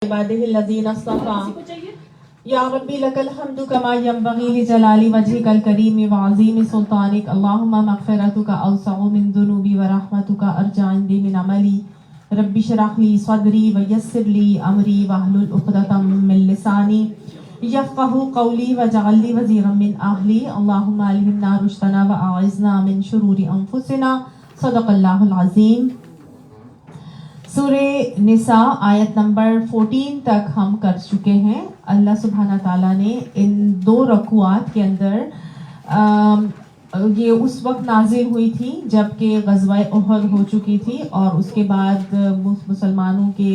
عباده الذين اصطفى یا ربی لک الحمد کما ینبغی لجلال وجهک الکریم وعظیم سلطانک اللہم مغفرتک اوسع من ذنوبی ورحمتک ارجع عندی من عملی رب اشرح لی صدری ویسر لی امری واحلل عقدۃ من لسانی یفقهوا قولی واجعل لی وزیرا من اہلی اللہم الہمنا رشدنا واعذنا من شرور انفسنا صدق اللہ العظیم۔ سورہ نساء آیت نمبر 14 تک ہم کر چکے ہیں۔ اللہ سبحانہ تعالیٰ نے ان 2 رکوعات کے اندر یہ اس وقت نازل ہوئی تھی جب کہ غزوہ احد ہو چکی تھی اور اس کے بعد مسلمانوں کے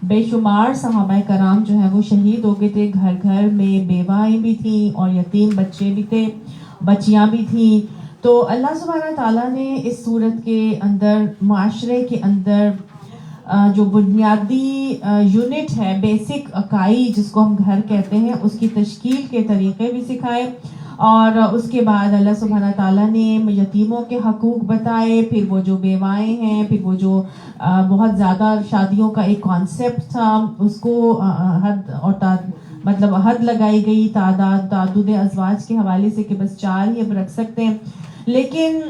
بے شمار صحابہ کرام جو ہے وہ شہید ہو گئے تھے، گھر گھر میں بیوائیں بھی تھیں اور یتیم بچے بھی تھے، بچیاں بھی تھیں۔ تو اللہ سبحانہ تعالیٰ نے اس صورت کے اندر معاشرے کے اندر جو بنیادی یونٹ ہے، بیسک اکائی جس کو ہم گھر کہتے ہیں، اس کی تشکیل کے طریقے بھی سکھائے اور اس کے بعد اللہ سبحانہ تعالیٰ نے یتیموں کے حقوق بتائے، پھر وہ جو بیوائیں ہیں، پھر وہ جو بہت زیادہ شادیوں کا ایک کانسیپٹ تھا اس کو حد اور مطلب حد لگائی گئی تعدد ازواج کے حوالے سے کہ بس 4 ہی اب رکھ سکتے ہیں، لیکن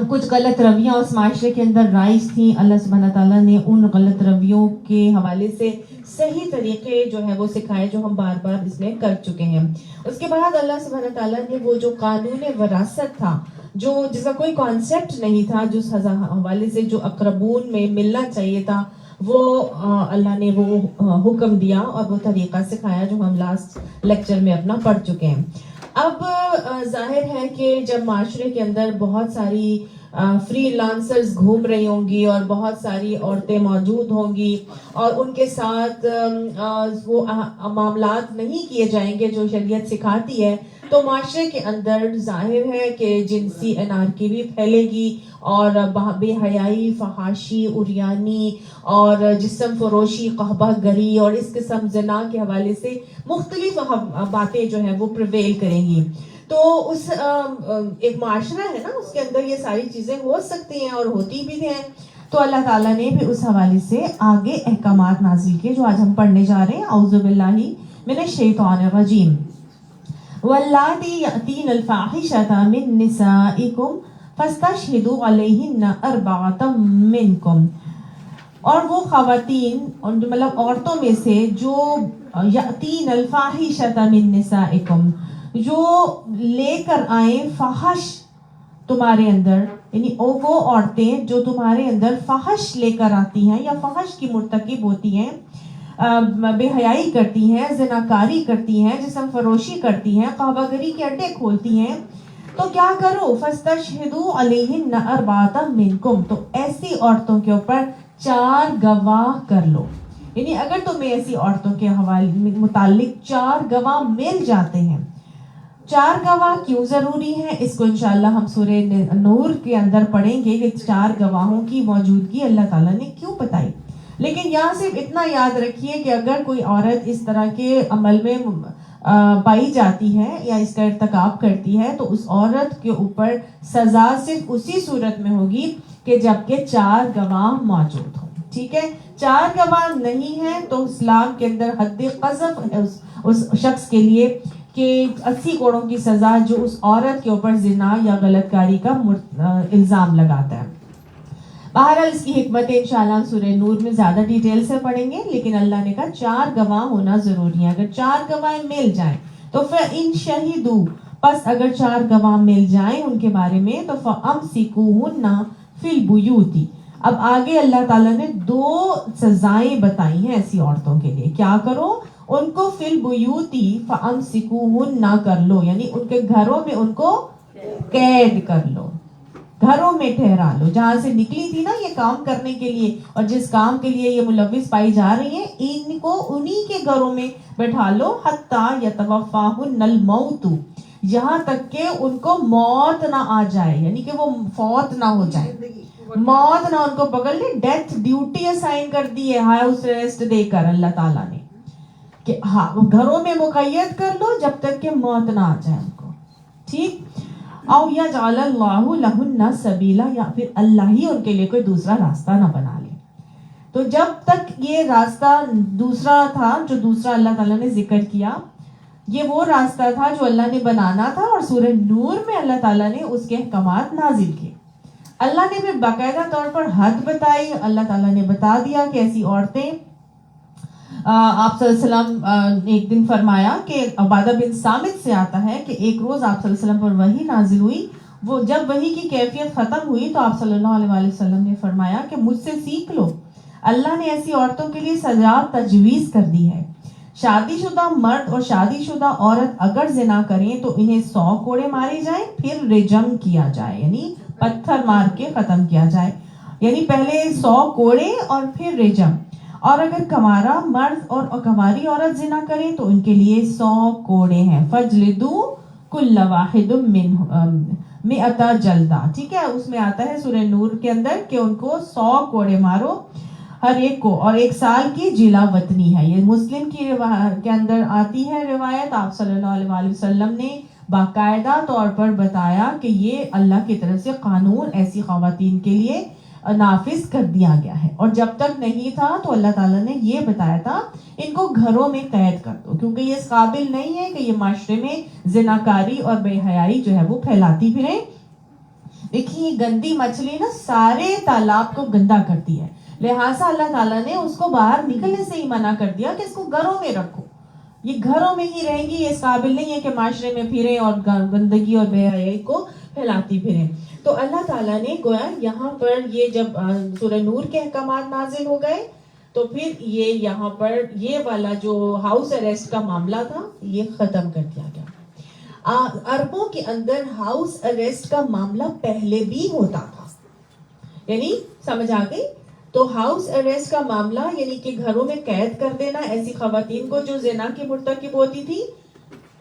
کچھ غلط رویاں اس معاشرے کے اندر رائج تھیں۔ اللہ سبحانہ تعالیٰ نے ان غلط رویوں کے حوالے سے صحیح طریقے جو ہے وہ سکھائے جو ہم بار بار اس میں کر چکے ہیں۔ اس کے بعد اللہ سبحانہ تعالیٰ نے وہ جو قانون وراثت تھا، جو جس کا کوئی کانسیپٹ نہیں تھا، جس حوالے سے جو اقربون میں ملنا چاہیے تھا، وہ اللہ نے وہ حکم دیا اور وہ طریقہ سکھایا جو ہم لاسٹ لیکچر میں اپنا پڑھ چکے ہیں۔ اب ظاہر ہے کہ جب معاشرے کے اندر بہت ساری فری لانسرز گھوم رہی ہوں گی اور بہت ساری عورتیں موجود ہوں گی اور ان کے ساتھ وہ معاملات نہیں کیے جائیں گے جو شریعت سکھاتی ہے، تو معاشرے کے اندر ظاہر ہے کہ جنسی انارکی بھی پھیلے گی اور بے حیائی، فحاشی، عریانی اور جسم فروشی، قحبہ گری اور اس قسم زنا کے حوالے سے مختلف باتیں جو ہیں وہ پریویل کریں گی۔ تو اس ایک معاشرہ ہے نا، اس کے اندر یہ ساری چیزیں ہو سکتی ہیں اور ہوتی بھی ہیں، تو اللہ تعالیٰ نے بھی اس حوالے سے آگے احکامات نازل کیے جو آج ہم پڑھنے جا رہے ہیں۔ اعوذ باللہ من الشیطان الرجیم۔ واللاتی یأتین الفاحشۃ من نسائکم فاستشہدوا علیہن 4 منکم، اور وہ خواتین مطلب عورتوں میں سے جو یأتین الفاحشۃ من نسائکم، جو لے کر آئیں فحش تمہارے اندر، یعنی وہ عورتیں جو تمہارے اندر فحش لے کر آتی ہیں یا فحش کی مرتکب ہوتی ہیں، بے حیائی کرتی ہیں، زناکاری کرتی ہیں، جسم فروشی کرتی ہیں، قحبہ گری کے اڈے کھولتی ہیں، تو کیا کرو؟ فاستشہدوا علیہن 4 منکم، تو ایسی عورتوں کے اوپر 4 گواہ کر لو۔ یعنی اگر تمہیں ایسی عورتوں کے حوالے متعلق 4 گواہ مل جاتے ہیں۔ 4 گواہ کیوں ضروری ہیں؟ اس کو انشاءاللہ ہم سورہ نور کے اندر پڑھیں گے کہ 4 گواہوں کی موجودگی اللہ تعالیٰ نے کیوں بتائی۔ لیکن یہاں صرف اتنا یاد رکھیے کہ اگر کوئی عورت اس طرح کے عمل میں پائی جاتی ہے یا اس کا ارتکاب کرتی ہے تو اس عورت کے اوپر سزا صرف اسی صورت میں ہوگی کہ جب کہ 4 گواہ موجود ہوں۔ ٹھیک ہے، 4 گواہ نہیں ہیں تو اسلام کے اندر حد قذف ہے اس شخص کے لیے کہ 80 کوڑوں کی سزا جو اس عورت کے اوپر زنا یا غلط کاری کا الزام لگاتا ہے۔ بہرحال اس کی حکمت انشاءاللہ سورہ نور میں زیادہ ڈیٹیل سے پڑھیں گے، لیکن اللہ نے کہا 4 گواہ ہونا ضروری ہے۔ اگر 4 گواہ مل جائیں تو فَإِن شَهِدُوا، پس اگر 4 گواہ مل جائیں ان کے بارے میں تو فَأَمْسِكُوهُنَّ فِي الْبُيُوتِ۔ اب آگے اللہ تعالیٰ نے 2 سزائیں بتائی ہیں ایسی عورتوں کے لیے۔ کیا کرو؟ ان کو فِي الْبُيُوتِ فَأَمْسِكُوهُنَّ کر لو، یعنی ان کے گھروں میں ان کو قید کر لو، گھروں میں ٹھہرا لو، جہاں سے نکلی تھی نا یہ کام کرنے کے لیے اور جس کام کے لیے یہ ملوث پائی جا رہی ہیں، ان کو انہی کے گھروں میں بٹھا لو، حتیٰ یتوفاہن الموت، یہاں تک کہ ان کو موت نہ آ جائے، یعنی کہ وہ فوت نہ ہو جائے، موت نہ ان کو پکڑ لے۔ ڈیتھ ڈیوٹی اسائن کر دی ہے ہاؤس ارسٹ دے کر اللہ تعالیٰ نے کہ ہاں گھروں میں مقید کر لو جب تک کہ موت نہ آ جائے ان کو۔ ٹھیک، او یجعل اللہ لہن سبیلا، یا پھر اللہ ہی ان کے لیے کوئی دوسرا راستہ نہ بنا لے۔ تو جب تک یہ راستہ دوسرا تھا جو دوسرا اللہ تعالیٰ نے ذکر کیا، یہ وہ راستہ تھا جو اللہ نے بنانا تھا، اور سورہ نور میں اللہ تعالیٰ نے اس کے احکامات نازل کیے. اللہ نے بھی باقاعدہ طور پر حد بتائی. اللہ تعالیٰ نے بتا دیا کہ ایسی عورتیں، آپ صلی اللہ علیہ وسلم نے ایک دن فرمایا کہ عبادہ بن صامت سے آتا ہے کہ ایک روز آپ صلی اللہ علیہ وسلم پر وحی نازل ہوئی. وہ جب وحی کی کیفیت ختم ہوئی تو آپ صلی اللہ علیہ وسلم نے فرمایا کہ مجھ سے سیکھ لو، اللہ نے ایسی عورتوں کے لیے سزا تجویز کر دی ہے. شادی شدہ مرد اور شادی شدہ عورت اگر زنا کریں تو انہیں 100 کوڑے مارے جائیں، پھر رجم کیا جائے، یعنی پتھر مار کے ختم کیا جائے. یعنی پہلے 100 کوڑے اور پھر رجم. اور اگر کنوارا مرد اور کنواری عورت زنا کریں تو ان کے لیے 100 کوڑے ہیں. فجلدو کل واحد مئتا جلدہ. ٹھیک ہے، اس میں آتا ہے سورہ نور کے اندر کہ ان کو 100 کوڑے مارو ہر ایک کو، اور 1 سال کی جلا وطنی ہے. یہ مسلم کی کے اندر آتی ہے روایت. آپ صلی اللہ علیہ وسلم نے باقاعدہ طور پر بتایا کہ یہ اللہ کی طرف سے قانون ایسی خواتین کے لیے نافذ کر دیا گیا ہے. اور جب تک نہیں تھا تو اللہ تعالیٰ نے یہ بتایا تھا ان کو گھروں میں قید کر دو، کیونکہ یہ اس قابل نہیں ہے کہ یہ معاشرے میں زناکاری اور بے حیائی جو ہے وہ پھیلاتی پھریں. دیکھیے یہ گندی مچھلی نا سارے تالاب کو گندا کرتی ہے، لہٰذا اللہ تعالیٰ نے اس کو باہر نکلنے سے ہی منع کر دیا کہ اس کو گھروں میں رکھو. یہ گھروں میں ہی رہیں گی، یہ اس قابل نہیں ہے کہ معاشرے میں پھریں اور گندگی اور بے حیائی کو پھیلاتی پھریں. تو اللہ تعالیٰ نے گویا یہاں پر یہ جب سورہ نور کے احکامات نازل ہو گئے تو پھر یہ یہاں پر یہ والا جو ہاؤس اریسٹ کا معاملہ تھا یہ ختم کر دیا گیا. عربوں کے اندر ہاؤس اریسٹ کا معاملہ پہلے بھی ہوتا تھا، یعنی سمجھ آ گئی. تو ہاؤس اریسٹ کا معاملہ یعنی کہ گھروں میں قید کر دینا ایسی خواتین کو جو زنا کی مرتکب ہوتی تھی،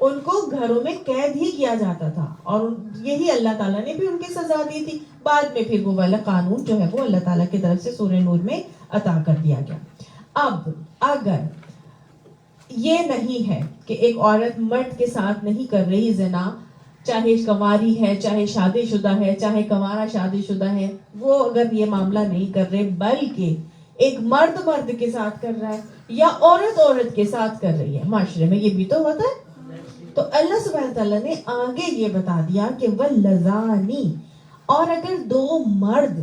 ان کو گھروں میں قید ہی کیا جاتا تھا، اور یہی اللہ تعالیٰ نے بھی ان کی سزا دی تھی. بعد میں پھر وہ والا قانون جو ہے وہ اللہ تعالیٰ کی طرف سے سورہ نور میں عطا کر دیا گیا. اب اگر یہ نہیں ہے کہ ایک عورت مرد کے ساتھ نہیں کر رہی زنا، چاہے کنواری ہے، چاہے شادی شدہ ہے، چاہے کنوارا شادی شدہ ہے، وہ اگر یہ معاملہ نہیں کر رہے بلکہ ایک مرد مرد کے ساتھ کر رہا ہے یا عورت عورت کے ساتھ کر رہی ہے، معاشرے میں یہ بھی تو ہوتا ہے. تو اللہ سبحانہ تعالیٰ نے آگے یہ بتا دیا کہ واللذانی، اور اگر 2 مرد،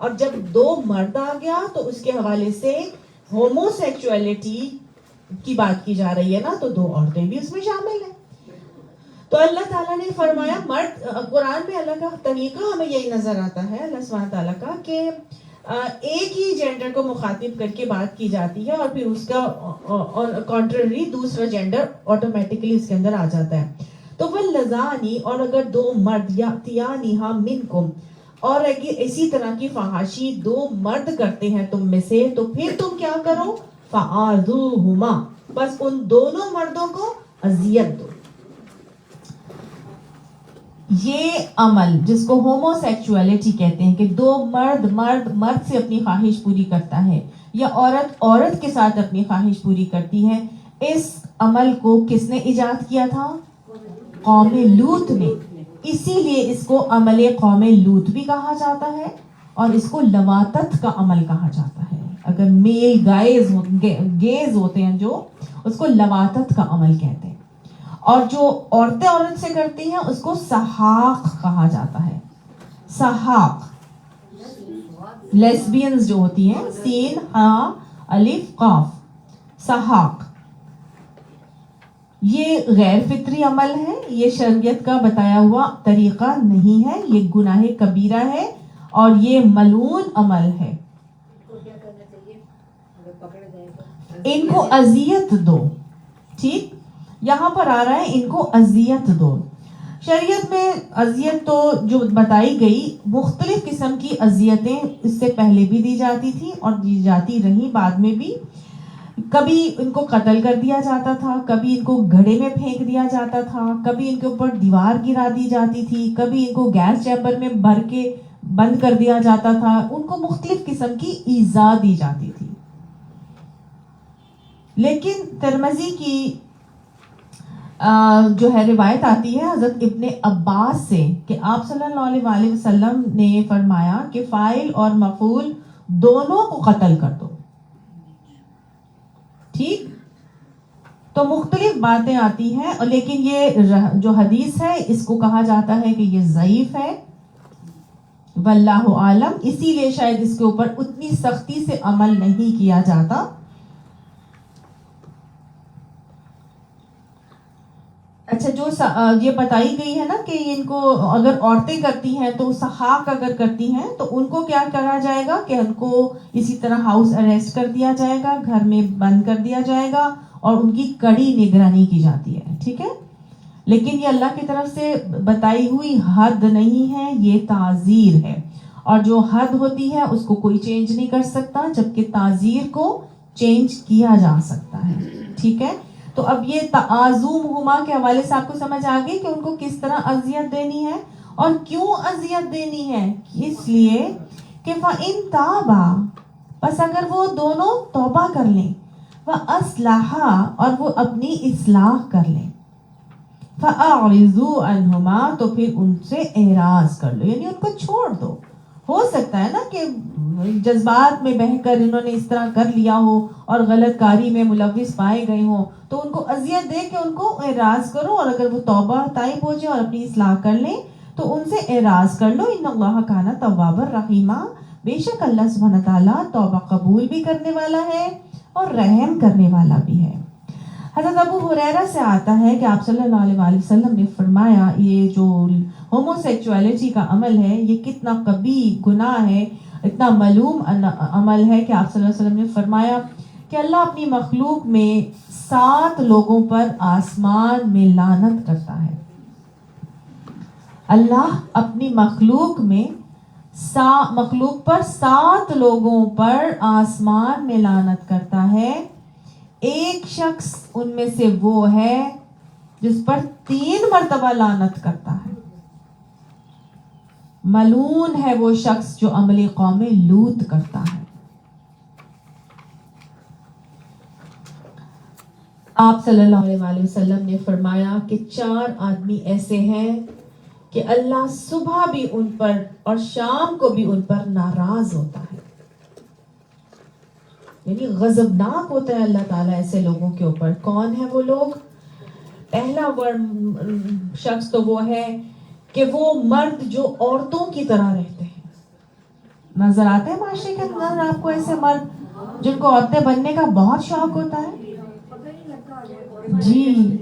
اور جب 2 مرد آ گیا تو اس کے حوالے سے ہومو سیکچولیٹی کی بات کی جا رہی ہے نا، تو 2 عورتیں بھی اس میں شامل ہیں. تو اللہ تعالیٰ نے فرمایا مرد، قرآن میں اللہ کا طریقہ ہمیں یہی نظر آتا ہے اللہ سبحانہ تعالیٰ کا کہ ایک ہی جینڈر کو مخاطب کر کے بات کی جاتی ہے اور پھر اس کا کانٹرری دوسرا جینڈر آٹومیٹکلی اس کے اندر آ جاتا ہے. تو واللذانی، اور اگر 2 مرد یاتیانہا منکم، اور اگر اسی طرح کی فحاشی 2 مرد کرتے ہیں تم میں سے، تو پھر تم کیا کرو، فآذوہما، بس ان دونوں مردوں کو اذیت دو. یہ عمل جس کو ہومو سیکچولیٹی کہتے ہیں کہ 2 مرد سے اپنی خواہش پوری کرتا ہے یا عورت عورت کے ساتھ اپنی خواہش پوری کرتی ہے، اس عمل کو کس نے ایجاد کیا تھا؟ قوم لوط نے. اسی لیے اس کو عمل قوم لوط بھی کہا جاتا ہے اور اس کو لواطت کا عمل کہا جاتا ہے. اگر میل گیز ہوتے ہیں جو، اس کو لواطت کا عمل کہتے ہیں، اور جو عورتیں عورت سے کرتی ہیں اس کو سحاق کہا جاتا ہے. سحاق، لیسبینز جو ہوتی ہیں، سین ہاں الف قاف، سحاق. یہ غیر فطری عمل ہے، یہ شریعت کا بتایا ہوا طریقہ نہیں ہے، یہ گناہ کبیرہ ہے اور یہ ملعون عمل ہے. ان کو اذیت دو. ٹھیک، یہاں پر آ رہا ہے ان کو اذیت دو. شریعت میں اذیت تو جو بتائی گئی، مختلف قسم کی اذیتیں اس سے پہلے بھی دی جاتی تھی اور دی جاتی رہی بعد میں بھی. کبھی ان کو قتل کر دیا جاتا تھا، کبھی ان کو گھڑے میں پھینک دیا جاتا تھا، کبھی ان کے اوپر دیوار گرا دی جاتی تھی، کبھی ان کو گیس چیمبر میں بھر کے بند کر دیا جاتا تھا. ان کو مختلف قسم کی ایذا دی جاتی تھی. لیکن ترمذی کی جو ہے روایت آتی ہے حضرت ابن عباس سے کہ آپ صلی اللہ علیہ وسلم نے فرمایا کہ فاعل اور مفعول دونوں کو قتل کر دو. ٹھیک. تو مختلف باتیں آتی ہیں، لیکن یہ جو حدیث ہے اس کو کہا جاتا ہے کہ یہ ضعیف ہے، واللہ عالم. اسی لیے شاید اس کے اوپر اتنی سختی سے عمل نہیں کیا جاتا. اچھا، جو یہ بتائی گئی ہے نا کہ ان کو اگر عورتیں کرتی ہیں تو سحاق اگر کرتی ہیں تو ان کو کیا کرا جائے گا کہ ان کو اسی طرح ہاؤس اریسٹ کر دیا جائے گا، گھر میں بند کر دیا جائے گا اور ان کی کڑی نگرانی کی جاتی ہے. ٹھیک ہے، لیکن یہ اللہ کی طرف سے بتائی ہوئی حد نہیں ہے، یہ تعزیر ہے، اور جو حد ہوتی ہے اس کو کوئی چینج نہیں کر سکتا، جبکہ تعزیر کو چینج کیا جا سکتا ہے. ٹھیک ہے، تو اب یہ تعاظمہما کے حوالے سے آپ کو سمجھ آ گئی کہ ان کو کس طرح اذیت دینی ہے اور کیوں اذیت دینی ہے. اس لیے کہ فَإِن تَابَا، بس اگر وہ دونوں توبہ کر لیں، وَأَصْلَحَا، اور وہ اپنی اصلاح کر لیں، فَأَعْرِضُوا عَنْهُمَا، تو پھر ان سے اعراض کر لو، یعنی ان کو چھوڑ دو. ہو سکتا ہے نا کہ جذبات میں بہہ کر انہوں نے اس طرح کر لیا ہو اور غلط کاری میں ملوث پائے گئے ہوں، تو ان کو اذیت دے کے ان کو اعراض کرو، اور اگر وہ توبہ طائب ہو جائے اور اپنی اصلاح کر لیں تو ان سے اعراض کر لو. ان اللہ کان توابا رحیما، بے شک اللہ سبحانہ تعالیٰ توبہ قبول بھی کرنے والا ہے اور رحم کرنے والا بھی ہے. حضرت ابو ہریرہ سے آتا ہے کہ آپ صلی اللہ علیہ وآلہ وسلم نے فرمایا، یہ جو ہومو سیکچولیٹی کا عمل ہے یہ کتنا قبیح گناہ ہے، اتنا ملوم عمل ہے کہ آپ صلی اللہ علیہ وسلم نے فرمایا کہ اللہ اپنی مخلوق میں 7 لوگوں پر آسمان میں لعنت کرتا ہے. اللہ اپنی مخلوق پر 7 لوگوں پر آسمان میں لعنت کرتا ہے. ایک شخص ان میں سے وہ ہے جس پر 3 مرتبہ لعنت کرتا ہے. ملعون ہے وہ شخص جو عمل قوم لوط کرتا ہے. آپ صلی اللہ علیہ وآلہ وسلم نے فرمایا کہ 4 آدمی ایسے ہیں کہ اللہ صبح بھی ان پر اور شام کو بھی ان پر ناراض ہوتا ہے، یعنی غضبناک ہوتا ہے اللہ تعالیٰ ایسے لوگوں کے اوپر. کون ہے وہ لوگ؟ پہلا شخص تو وہ ہے کہ وہ مرد جو عورتوں کی طرح رہتے ہیں. نظر آتے ہیں معاشرے کے اندر آپ کو ایسے مرد جن کو عورتیں بننے کا بہت شوق ہوتا ہے؟ جی،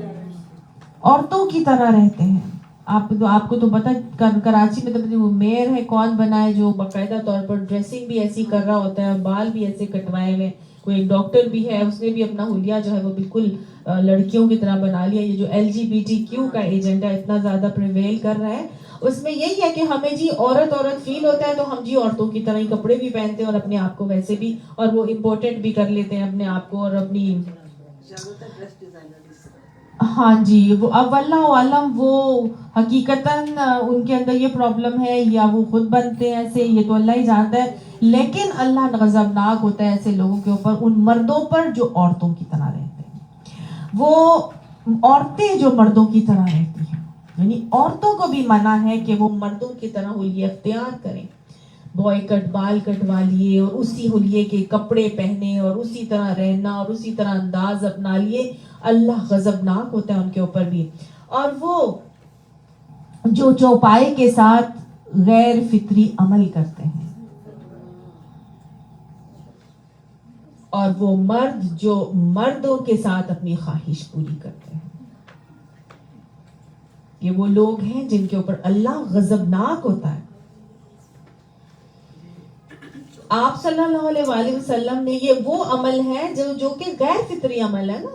عورتوں کی طرح رہتے ہیں. آپ کو تو پتہ کراچی میں تو وہ میئر ہے کون بنا ہے جو باقاعدہ طور پر ڈریسنگ بھی ایسی کر رہا ہوتا ہے، بال بھی ایسے کٹوائے ہوئے. کوئی ایک ڈاکٹر بھی ہے، اس نے بھی اپنا حلیہ جو ہے وہ بالکل لڑکیوں کی طرح بنا لیا. یہ جو LGBTQ کا ایجنڈا اتنا زیادہ پریویل کر رہا ہے، اس میں یہی ہے کہ ہمیں جی عورت فیل ہوتا ہے تو ہم جی عورتوں کی طرح ہی کپڑے بھی پہنتے ہیں اور اپنے آپ کو ویسے بھی، اور وہ امپورٹنٹ بھی کر لیتے ہیں اپنے آپ کو اور اپنی. ہاں جی، وہ اب اللہ عالم وہ حقیقتاً ان کے اندر یہ پرابلم ہے یا وہ خود بنتے ہیں ایسے، یہ تو اللہ ہی جانتا ہے. لیکن اللہ غضبناک ہوتا ہے ایسے لوگوں کے اوپر، ان مردوں پر جو عورتوں کی طرح رہتے ہیں. وہ عورتیں جو مردوں کی طرح رہتی ہیں، یعنی عورتوں کو بھی منع ہے کہ وہ مردوں کی طرح حلیہ اختیار کریں، بوائے کٹ بال کٹوا لیے اور اسی حلیے کے کپڑے پہنے اور اسی طرح رہنا اور اسی طرح انداز اپنا لیے. اللہ غضبناک ہوتا ہے ان کے اوپر بھی. اور وہ جو چوپائے کے ساتھ غیر فطری عمل کرتے ہیں، اور وہ مرد جو مردوں کے ساتھ اپنی خواہش پوری کرتے ہیں. یہ وہ لوگ ہیں جن کے اوپر اللہ غضبناک ہوتا ہے. آپ صلی اللہ علیہ وآلہ وسلم نے یہ وہ عمل ہے جو کہ غیر فطری عمل ہے نا.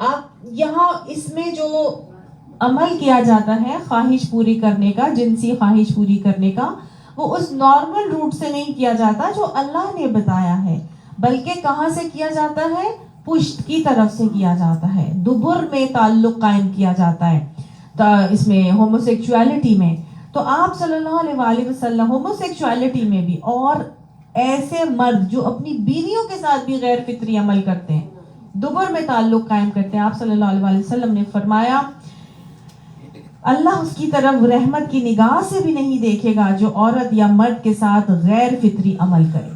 آپ یہاں اس میں جو عمل کیا جاتا ہے خواہش پوری کرنے کا، جنسی خواہش پوری کرنے کا، وہ اس نارمل روٹ سے نہیں کیا جاتا جو اللہ نے بتایا ہے، بلکہ کہاں سے کیا جاتا ہے؟ پشت کی طرف سے کیا جاتا ہے، دبر میں تعلق قائم کیا جاتا ہے اس میں ہومو سیکچولیٹی میں. تو آپ صلی اللہ علیہ وآلہ وسلم ہومو سیکچولیٹی میں بھی، اور ایسے مرد جو اپنی بیویوں کے ساتھ بھی غیر فطری عمل کرتے ہیں، دبر میں تعلق قائم کرتے ہیں، آپ صلی اللہ علیہ وآلہ وسلم نے فرمایا اللہ اس کی طرف رحمت کی نگاہ سے بھی نہیں دیکھے گا جو عورت یا مرد کے ساتھ غیر فطری عمل کرے.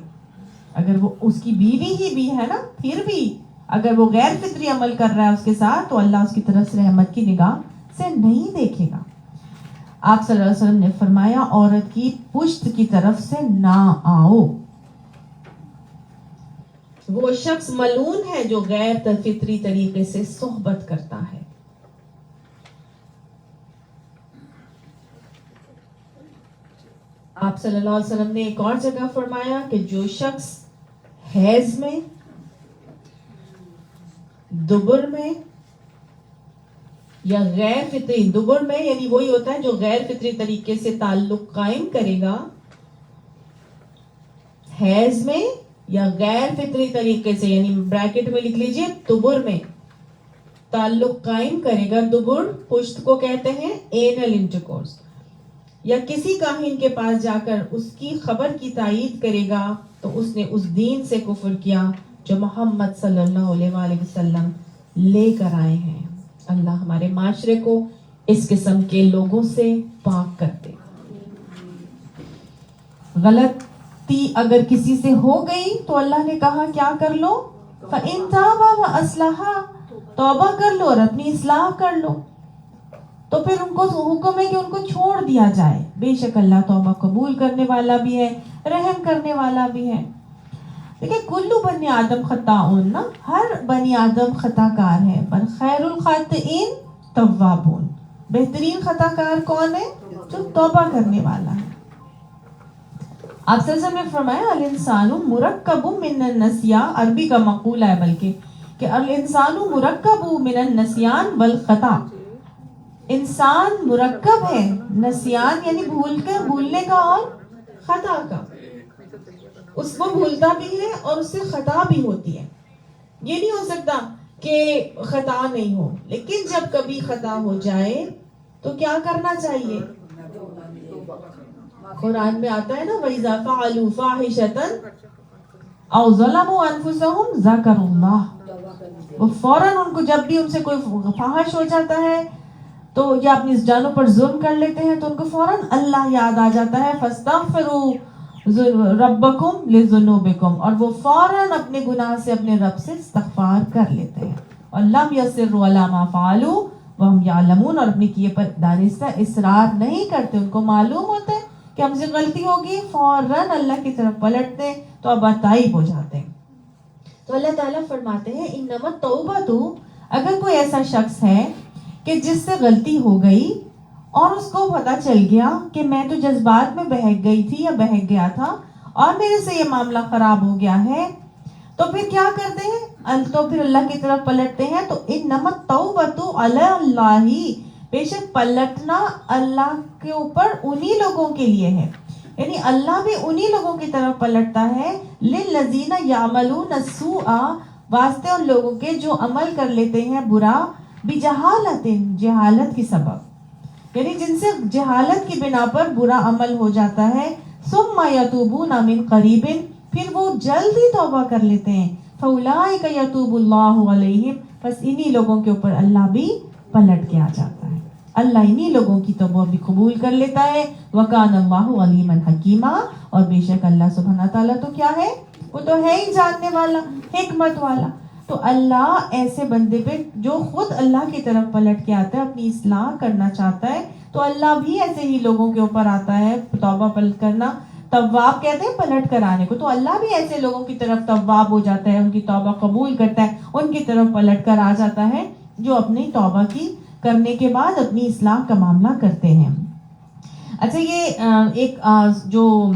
اگر وہ اس کی بیوی ہی بھی ہے نا، پھر بھی اگر وہ غیر فطری عمل کر رہا ہے اس کے ساتھ تو اللہ اس کی طرف سے رحمت کی نگاہ سے نہیں دیکھے گا. آپ صلی اللہ علیہ وسلم نے فرمایا عورت کی پشت کی طرف سے نہ آؤ. وہ شخص ملعون ہے جو غیر فطری طریقے سے صحبت کرتا ہے. آپ صلی اللہ علیہ وسلم نے ایک اور جگہ فرمایا کہ جو شخص حیض میں، دبر میں یا غیر فطری، دبر میں یعنی وہی ہوتا ہے جو غیر فطری طریقے سے تعلق قائم کرے گا، حیض میں یا غیر فطری طریقے سے یعنی بریکٹ میں لکھ لیجئے دبر میں تعلق قائم کرے گا. دبر پشت کو کہتے ہیں، اینل انٹرکورس، یا کسی کاہن کے پاس جا کر اس کی خبر کی تائید کرے گا تو اس نے اس دین سے کفر کیا جو محمد صلی اللہ علیہ وآلہ وسلم لے کر آئے ہیں. اللہ ہمارے معاشرے کو اس قسم کے لوگوں سے پاک کر دے. غلطی اگر کسی سے ہو گئی تو اللہ نے کہا کیا کر لو؟ فَإِن تَابَ وَأَصْلَحَا، توبہ کر لو اور اپنی اصلاح کر لو. تو پھر ان کو حکم ہے کہ ان کو چھوڑ دیا جائے. بے شک اللہ توبہ قبول کرنے والا بھی ہے، رحم کرنے والا بھی ہے. دیکھیں کلو بنی آدم خطاؤن، نا ہر بنی آدم خطا کار ہے، پر خیر الخاطئین توابون، بہترین خطا کار کون ہے؟ جو توبہ کرنے والا ہے. آپ صلی اللہ علیہ وسلم نے فرمایا الانسان مرکب من النسیان، عربی کا مقولہ ہے بلکہ کہ الانسان مرکب من النسیان والخطا، انسان مرکب ہے، نسیان یعنی بھولنے کا اور خطا کا. اس کو بھولتا بھی ہے اور اس سے خطا بھی ہوتی ہے. یہ نہیں ہو سکتا کہ خطا نہیں ہو، لیکن جب کبھی خطا ہو جائے تو کیا کرنا چاہیے؟ قرآن میں آتا ہے نا وَإِذَا فَعَلُوا فَاحِشَةً أَوْ ظَلَمُوا أَنفُسَهُمْ ذَكَرُوا اللَّهَ، وہ فوراً ان کو جب بھی ان سے کوئی فاحش ہو جاتا ہے تو یا اپنی جانوں پر ظلم کر لیتے ہیں تو ان کو فوراً اللہ یاد آ جاتا ہے. فَاسْتَغْفِرُوا رَبَّكُمْ لِذُنُوبِكُمْ، اور وہ فوراً اپنے گناہ سے اپنے رب سے استغفار کر لیتے ہیں. وَلَمْ يَصِرُّوا عَلَىٰ مَا فَعَلُوا وَهُمْ يَعْلَمُونَ، اور اپنے کیے پر دانستہ اصرار نہیں کرتے، ان کو معلوم ہوتا ہے کہ ہم سے غلطی ہوگی، فوراً اللہ کی طرف پلٹتے تو اب تائب ہو جاتے ہیں. تو اللہ تعالیٰ فرماتے ہیں انما التوبۃ، اگر کوئی ایسا شخص ہے کہ جس سے غلطی ہو گئی اور اس کو پتا چل گیا کہ میں تو جذبات میں بہک گئی تھی یا بہک گیا تھا اور میرے سے یہ معاملہ خراب ہو گیا ہے، تو پھر کیا کرتے ہیں؟ تو پھر اللہ کی طرف پلٹتے ہیں. تو انما التوبۃ علی اللہ، بے شک پلٹنا اللہ کے اوپر انہی لوگوں کے لیے ہے، یعنی اللہ بھی انہی لوگوں کی طرف پلٹتا ہے. للذین یعملون السوء، واسطے ان لوگوں کے جو عمل کر لیتے ہیں برا، بجہالت، جہالت کی سبب، یعنی جن سے جہالت کی بنا پر برا عمل ہو جاتا ہے. ثم یتوبون من قریب، پھر وہ جلد ہی توبہ کر لیتے ہیں. فاولئک یتوب اللہ علیہم، بس انہی لوگوں کے اوپر اللہ بھی پلٹ کے آ جاتا ہے. اللہ انہی لوگوں کی توبہ بھی قبول کر لیتا ہے. وکان اللہ علیما حکیما، اور بے شک اللہ سبحانہ تعالیٰ تو کیا ہے؟ وہ تو ہے ہی جاننے والا، حکمت والا. تو اللہ ایسے بندے پہ جو خود اللہ کی طرف پلٹ کے آتا ہے، اپنی اصلاح کرنا چاہتا ہے، تو اللہ بھی ایسے ہی لوگوں کے اوپر آتا ہے توبہ پلٹ کرنا. تواب کہتے ہیں پلٹ کر آنے کو، تو اللہ بھی ایسے لوگوں کی طرف تواب ہو جاتا ہے، ان کی توبہ قبول کرتا ہے، ان کی طرف پلٹ کر آ جاتا ہے جو اپنی توبہ کی کرنے کے بعد اپنی اصلاح کا معاملہ کرتے ہیں. اچھا، یہ ایک جو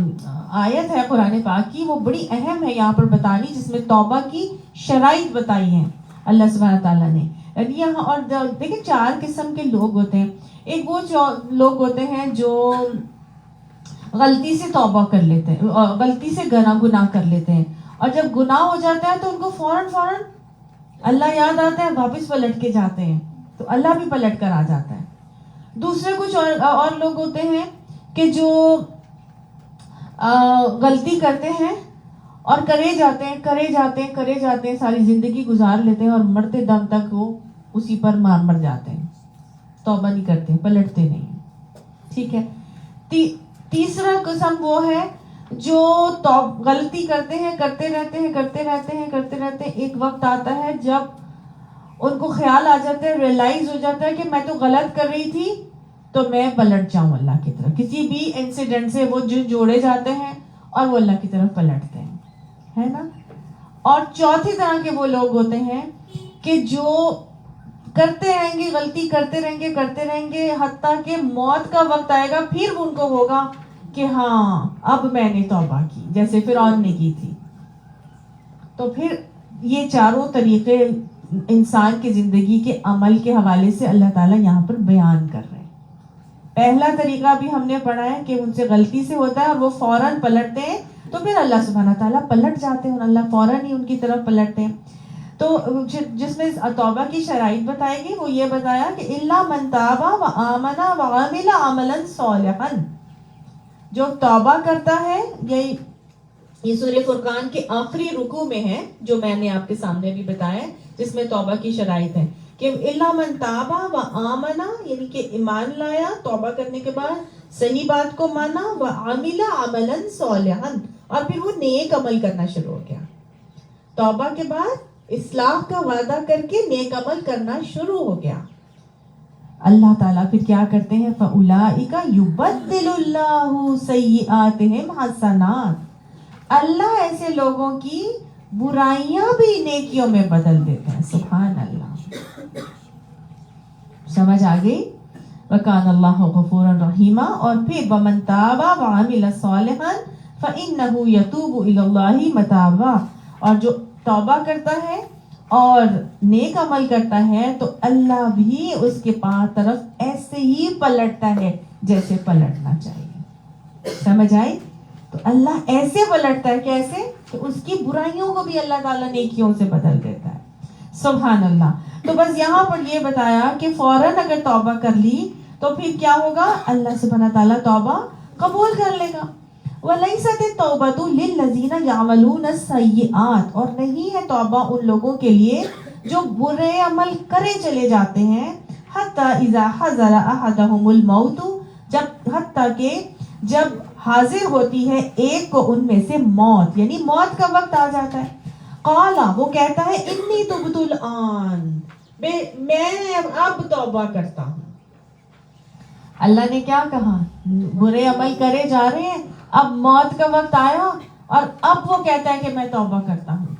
آیت ہے قرآن پاک کی وہ بڑی اہم ہے یہاں پر بتانی، جس میں توبہ کی شرائط بتائی ہیں اللہ سبحانہ تعالیٰ نے. یہاں اور دیکھیں 4 قسم کے لوگ ہوتے ہیں. ایک وہ لوگ ہوتے ہیں جو غلطی سے توبہ کر لیتے ہیں، غلطی سے گناہ کر لیتے ہیں، اور جب گناہ ہو جاتا ہے تو ان کو فوراً اللہ یاد آتا ہے، واپس پلٹ کے جاتے ہیں تو اللہ بھی پلٹ کر آ جاتا ہے. دوسرے کچھ اور لوگ ہوتے ہیں کہ جو غلطی کرتے ہیں اور کرے جاتے ہیں، ساری زندگی گزار لیتے ہیں اور مرتے دم تک وہ اسی پر مر جاتے ہیں، توبہ نہیں کرتے، پلٹتے نہیں. ٹھیک ہے. تیسرا قسم وہ ہے جو غلطی کرتے ہیں، کرتے رہتے ہیں، ایک وقت آتا ہے جب ان کو خیال آ جاتا ہے، ریئلائز ہو جاتا ہے کہ میں تو غلط کر رہی تھی، تو میں پلٹ جاؤں اللہ کی طرف. کسی بھی انسیڈنٹ سے وہ جوڑے جاتے ہیں اور وہ اللہ کی طرف پلٹتے ہیں، ہے نا. اور چوتھی طرح کے وہ لوگ ہوتے ہیں کہ جو کرتے رہیں گے، غلطی کرتے رہیں گے حتیٰ کہ موت کا وقت آئے گا، پھر ان کو ہوگا کہ ہاں اب میں نے توبہ کی، جیسے فرعون نے کی تھی. تو پھر یہ چاروں طریقے انسان کی زندگی کے عمل کے حوالے سے اللہ تعالیٰ یہاں پر بیان کر رہے ہیں. پہلا طریقہ بھی ہم نے پڑھا ہے کہ ان سے غلطی سے ہوتا ہے اور وہ فوراً پلٹتے ہیں، تو پھر اللہ سبحانہ تعالیٰ پلٹ جاتے ہیں، اللہ فوراً ہی ان کی طرف پلٹتے ہیں. تو جس میں توبہ کی شرائط بتائے گی وہ یہ بتایا کہ الا من تاب وآمن وعمل عملا صالحا. جو توبہ کرتا ہے، یہ سورہ فرقان کے آخری رکوع میں ہے جو میں نے آپ کے سامنے بھی بتایا، جس میں توبہ کی شرائط ہے کہ الا من تاب وآمن، یعنی کہ ایمان لایا توبہ کرنے کے بعد، صحیح بات کو مانا، وعمل عملا صالحا، اور پھر وہ نیک عمل کرنا شروع ہو گیا. توبہ کے بعد اصلاح کا وعدہ کر کے نیک عمل کرنا شروع ہو گیا. اللہ تعالیٰ پھر کیا کرتے ہیں؟ فَأُولَئِكَ يُبَدِّلُ اللَّهُ سَيِّئَاتِهِمْ حَسَنَاتٍ. اللہ ایسے لوگوں کی برائیاں بھی نیکیوں میں بدل دیتے ہیں. سبحان اللہ. سمجھ آ گئی؟ وَكَانَ اللَّهُ غَفُورًا رَحِيمًا. اور پھر وَمَن تَابَ وَعَمِلَ صَالِحًا فَإِنَّهُ يَتُوبُ إِلَى اللَّهِ مَتَابًا. اور جو توبہ کرتا ہے اور نیک عمل کرتا ہے تو اللہ بھی اس کے طرف ایسے ہی پلٹتا ہے جیسے پلٹنا چاہیے. سمجھ آئی؟ تو اللہ ایسے پلٹتا ہے، کیسے؟ کہ اس کی برائیوں کو بھی اللہ تعالیٰ نیکیوں سے بدل دیتا ہے. سبحان اللہ. تو بس یہاں پر یہ بتایا کہ فوراً اگر توبہ کر لی تو پھر کیا ہوگا؟ اللہ سبحانہ تعالیٰ توبہ قبول کر لے گا. وَلَيْسَتِ التَّوْبَةُ لِلَّذِينَ يَعْمَلُونَ السَّيِّئَاتِ. اور نہیں ہے توبہ ان لوگوں کے لیے جو برے عمل کرے چلے جاتے ہیں. حَتَّى إِذَا حَضَرَ أَحَدَهُمُ الْمَوْتُ. حتیٰ کہ جب حاضر ہوتی ہے ایک کو ان میں سے موت، یعنی موت کا وقت آ جاتا ہے. قَالَ، وہ کہتا ہے، إِنِّي تُبْتُ الْآنَ، میں اب توبہ کرتا ہوں. اللہ نے کیا کہا؟ برے عمل کرے جا رہے ہیں، اب موت کا وقت آیا اور اب وہ کہتا ہے کہ میں توبہ کرتا ہوں.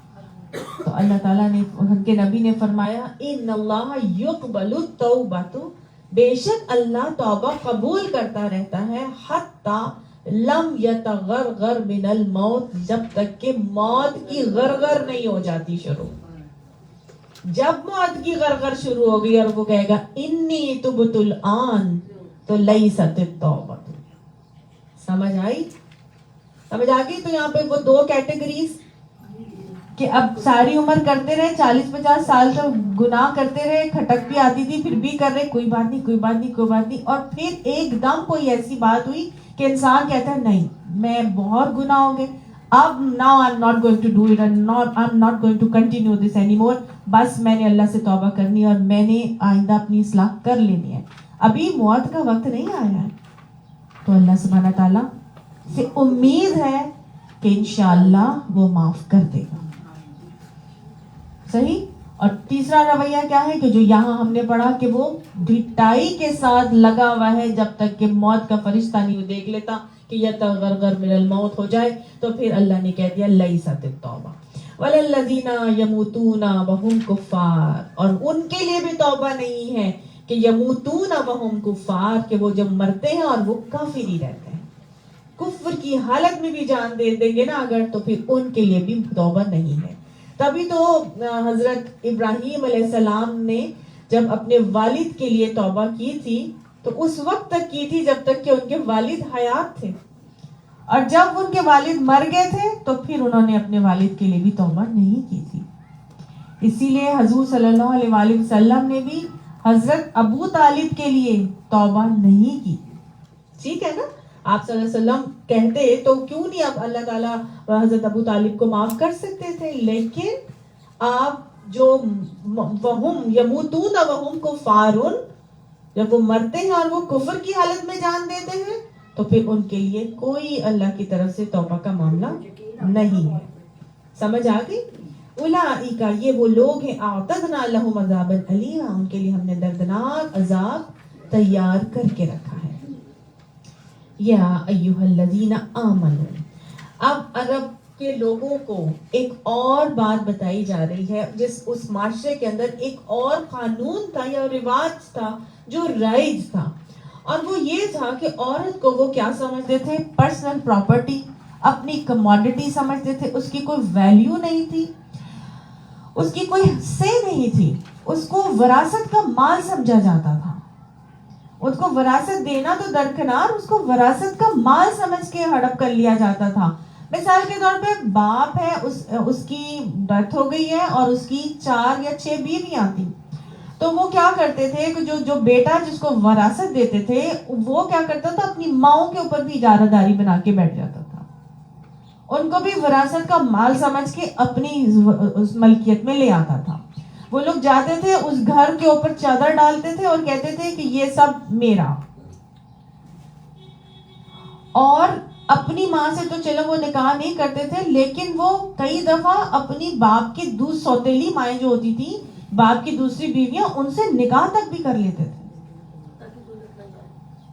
تو اللہ تعالیٰ نے، ان کے نبی نے فرمایا، ان اللہ یقبل التوبۃ، بے شک اللہ توبہ قبول کرتا رہتا ہے، حتی لم یتغرغر من الموت، جب تک کہ موت کی غرغر نہیں ہو جاتی شروع. جب موت کی غرغر شروع ہو گئی اور وہ کہے گا انی تبت الآن، تو لیست التوبۃ. سمجھ آئی؟ سمجھ آ گئی؟ تو یہاں پہ وہ دو کیٹیگریز کہ اب ساری عمر کرتے رہے، 40-50 سال تو گناہ کرتے رہے، کھٹک بھی آتی تھی پھر بھی کر رہے، کوئی بات نہیں. اور پھر ایک دم کوئی ایسی بات ہوئی کہ انسان کہتا ہے نہیں، میں بہت گناہ ہو گئے، اب now I'm not going to do it and I'm not going to continue this anymore. بس میں نے اللہ سے توبہ کرنی اور میں نے آئندہ اپنی اصلاح کر لینی ہے، ابھی موت کا وقت نہیں آیا ہے. تو اللہ سبحانہ تعالیٰ سے امید ہے کہ انشاءاللہ وہ معاف کر دے گا. صحیح. اور تیسرا رویہ کیا ہے کہ جو یہاں ہم نے پڑھا کہ وہ ڈٹائی کے ساتھ لگا ہوا ہے جب تک کہ موت کا فرشتہ نہیں وہ دیکھ لیتا کہ یتغرغر من الموت ہو جائے. تو پھر اللہ نے کہہ دیا لیست التوبہ وللذین یموتون وہم کفار. اور ان کے لیے بھی توبہ نہیں ہے کہ یموتون وہم کفار، کہ وہ جب مرتے ہیں اور وہ کافر ہی رہتے ہیں، کفر کی حالت میں بھی جان دے دیں گے نا اگر، تو پھر ان کے لیے بھی توبہ نہیں ہے. تبھی تو حضرت ابراہیم علیہ السلام نے جب اپنے والد کے لیے توبہ کی تھی تو اس وقت تک کی تھی جب تک کہ ان کے والد حیات تھے، اور جب ان کے والد مر گئے تھے تو پھر انہوں نے اپنے والد کے لیے بھی توبہ نہیں کی تھی. اسی لیے حضور صلی اللہ علیہ وآلہ وسلم نے بھی حضرت ابو طالب کے لیے توبہ نہیں کی. ٹھیک ہے نا؟ آپ صلی اللہ علیہ وسلم کہتے تو کیوں نہیں اب اللہ تعالیٰ حضرت ابو طالب کو معاف کر سکتے تھے، لیکن آپ جو وہم یموتون وہم کفار، جب وہ مرتے ہیں اور وہ کفر کی حالت میں جان دیتے ہیں تو پھر ان کے لیے کوئی اللہ کی طرف سے توبہ کا معاملہ نہیں ہے. سمجھ آ گئی؟ اولئک یہ وہ لوگ ہیں اعتدنا لہم عذابا الیما ان کے لیے ہم نے دردناک عذاب تیار کر کے رکھا ہے. یا ایھا الذین آمنوا اب عرب کے لوگوں کو ایک اور بات بتائی جا رہی ہے. اس معاشرے کے اندر ایک اور قانون تھا یا رواج تھا جو رائج تھا اور وہ یہ تھا کہ عورت کو وہ کیا سمجھتے تھے؟ پرسنل پراپرٹی، اپنی کموڈٹی سمجھتے تھے. اس کی کوئی ویلیو نہیں تھی، اس کی کوئی سے نہیں تھی. اس کو وراثت کا مال سمجھا جاتا تھا. اس کو وراثت دینا تو درکنار، اس کو وراثت کا مال سمجھ کے ہڑپ کر لیا جاتا تھا. مثال کے طور پہ باپ ہے، اس کی ڈیتھ ہو گئی ہے اور اس کی 4 یا 6 بیویاں تھیں. تو وہ کیا کرتے تھے کہ جو بیٹا جس کو وراثت دیتے تھے وہ کیا کرتا تھا؟ اپنی ماؤں کے اوپر بھی اجارہ داری بنا کے بیٹھ جاتا تھا. ان کو بھی وراثت کا مال سمجھ کے اپنی اس ملکیت میں لے آتا تھا. وہ لوگ جاتے تھے اس گھر کے اوپر چادر ڈالتے تھے اور کہتے تھے کہ یہ سب میرا. اور اپنی ماں سے تو چلو وہ نکاح نہیں کرتے تھے، لیکن وہ کئی دفعہ اپنی باپ کی سوتیلی مائیں جو ہوتی تھی، باپ کی دوسری بیویاں، ان سے نکاح تک بھی کر لیتے تھے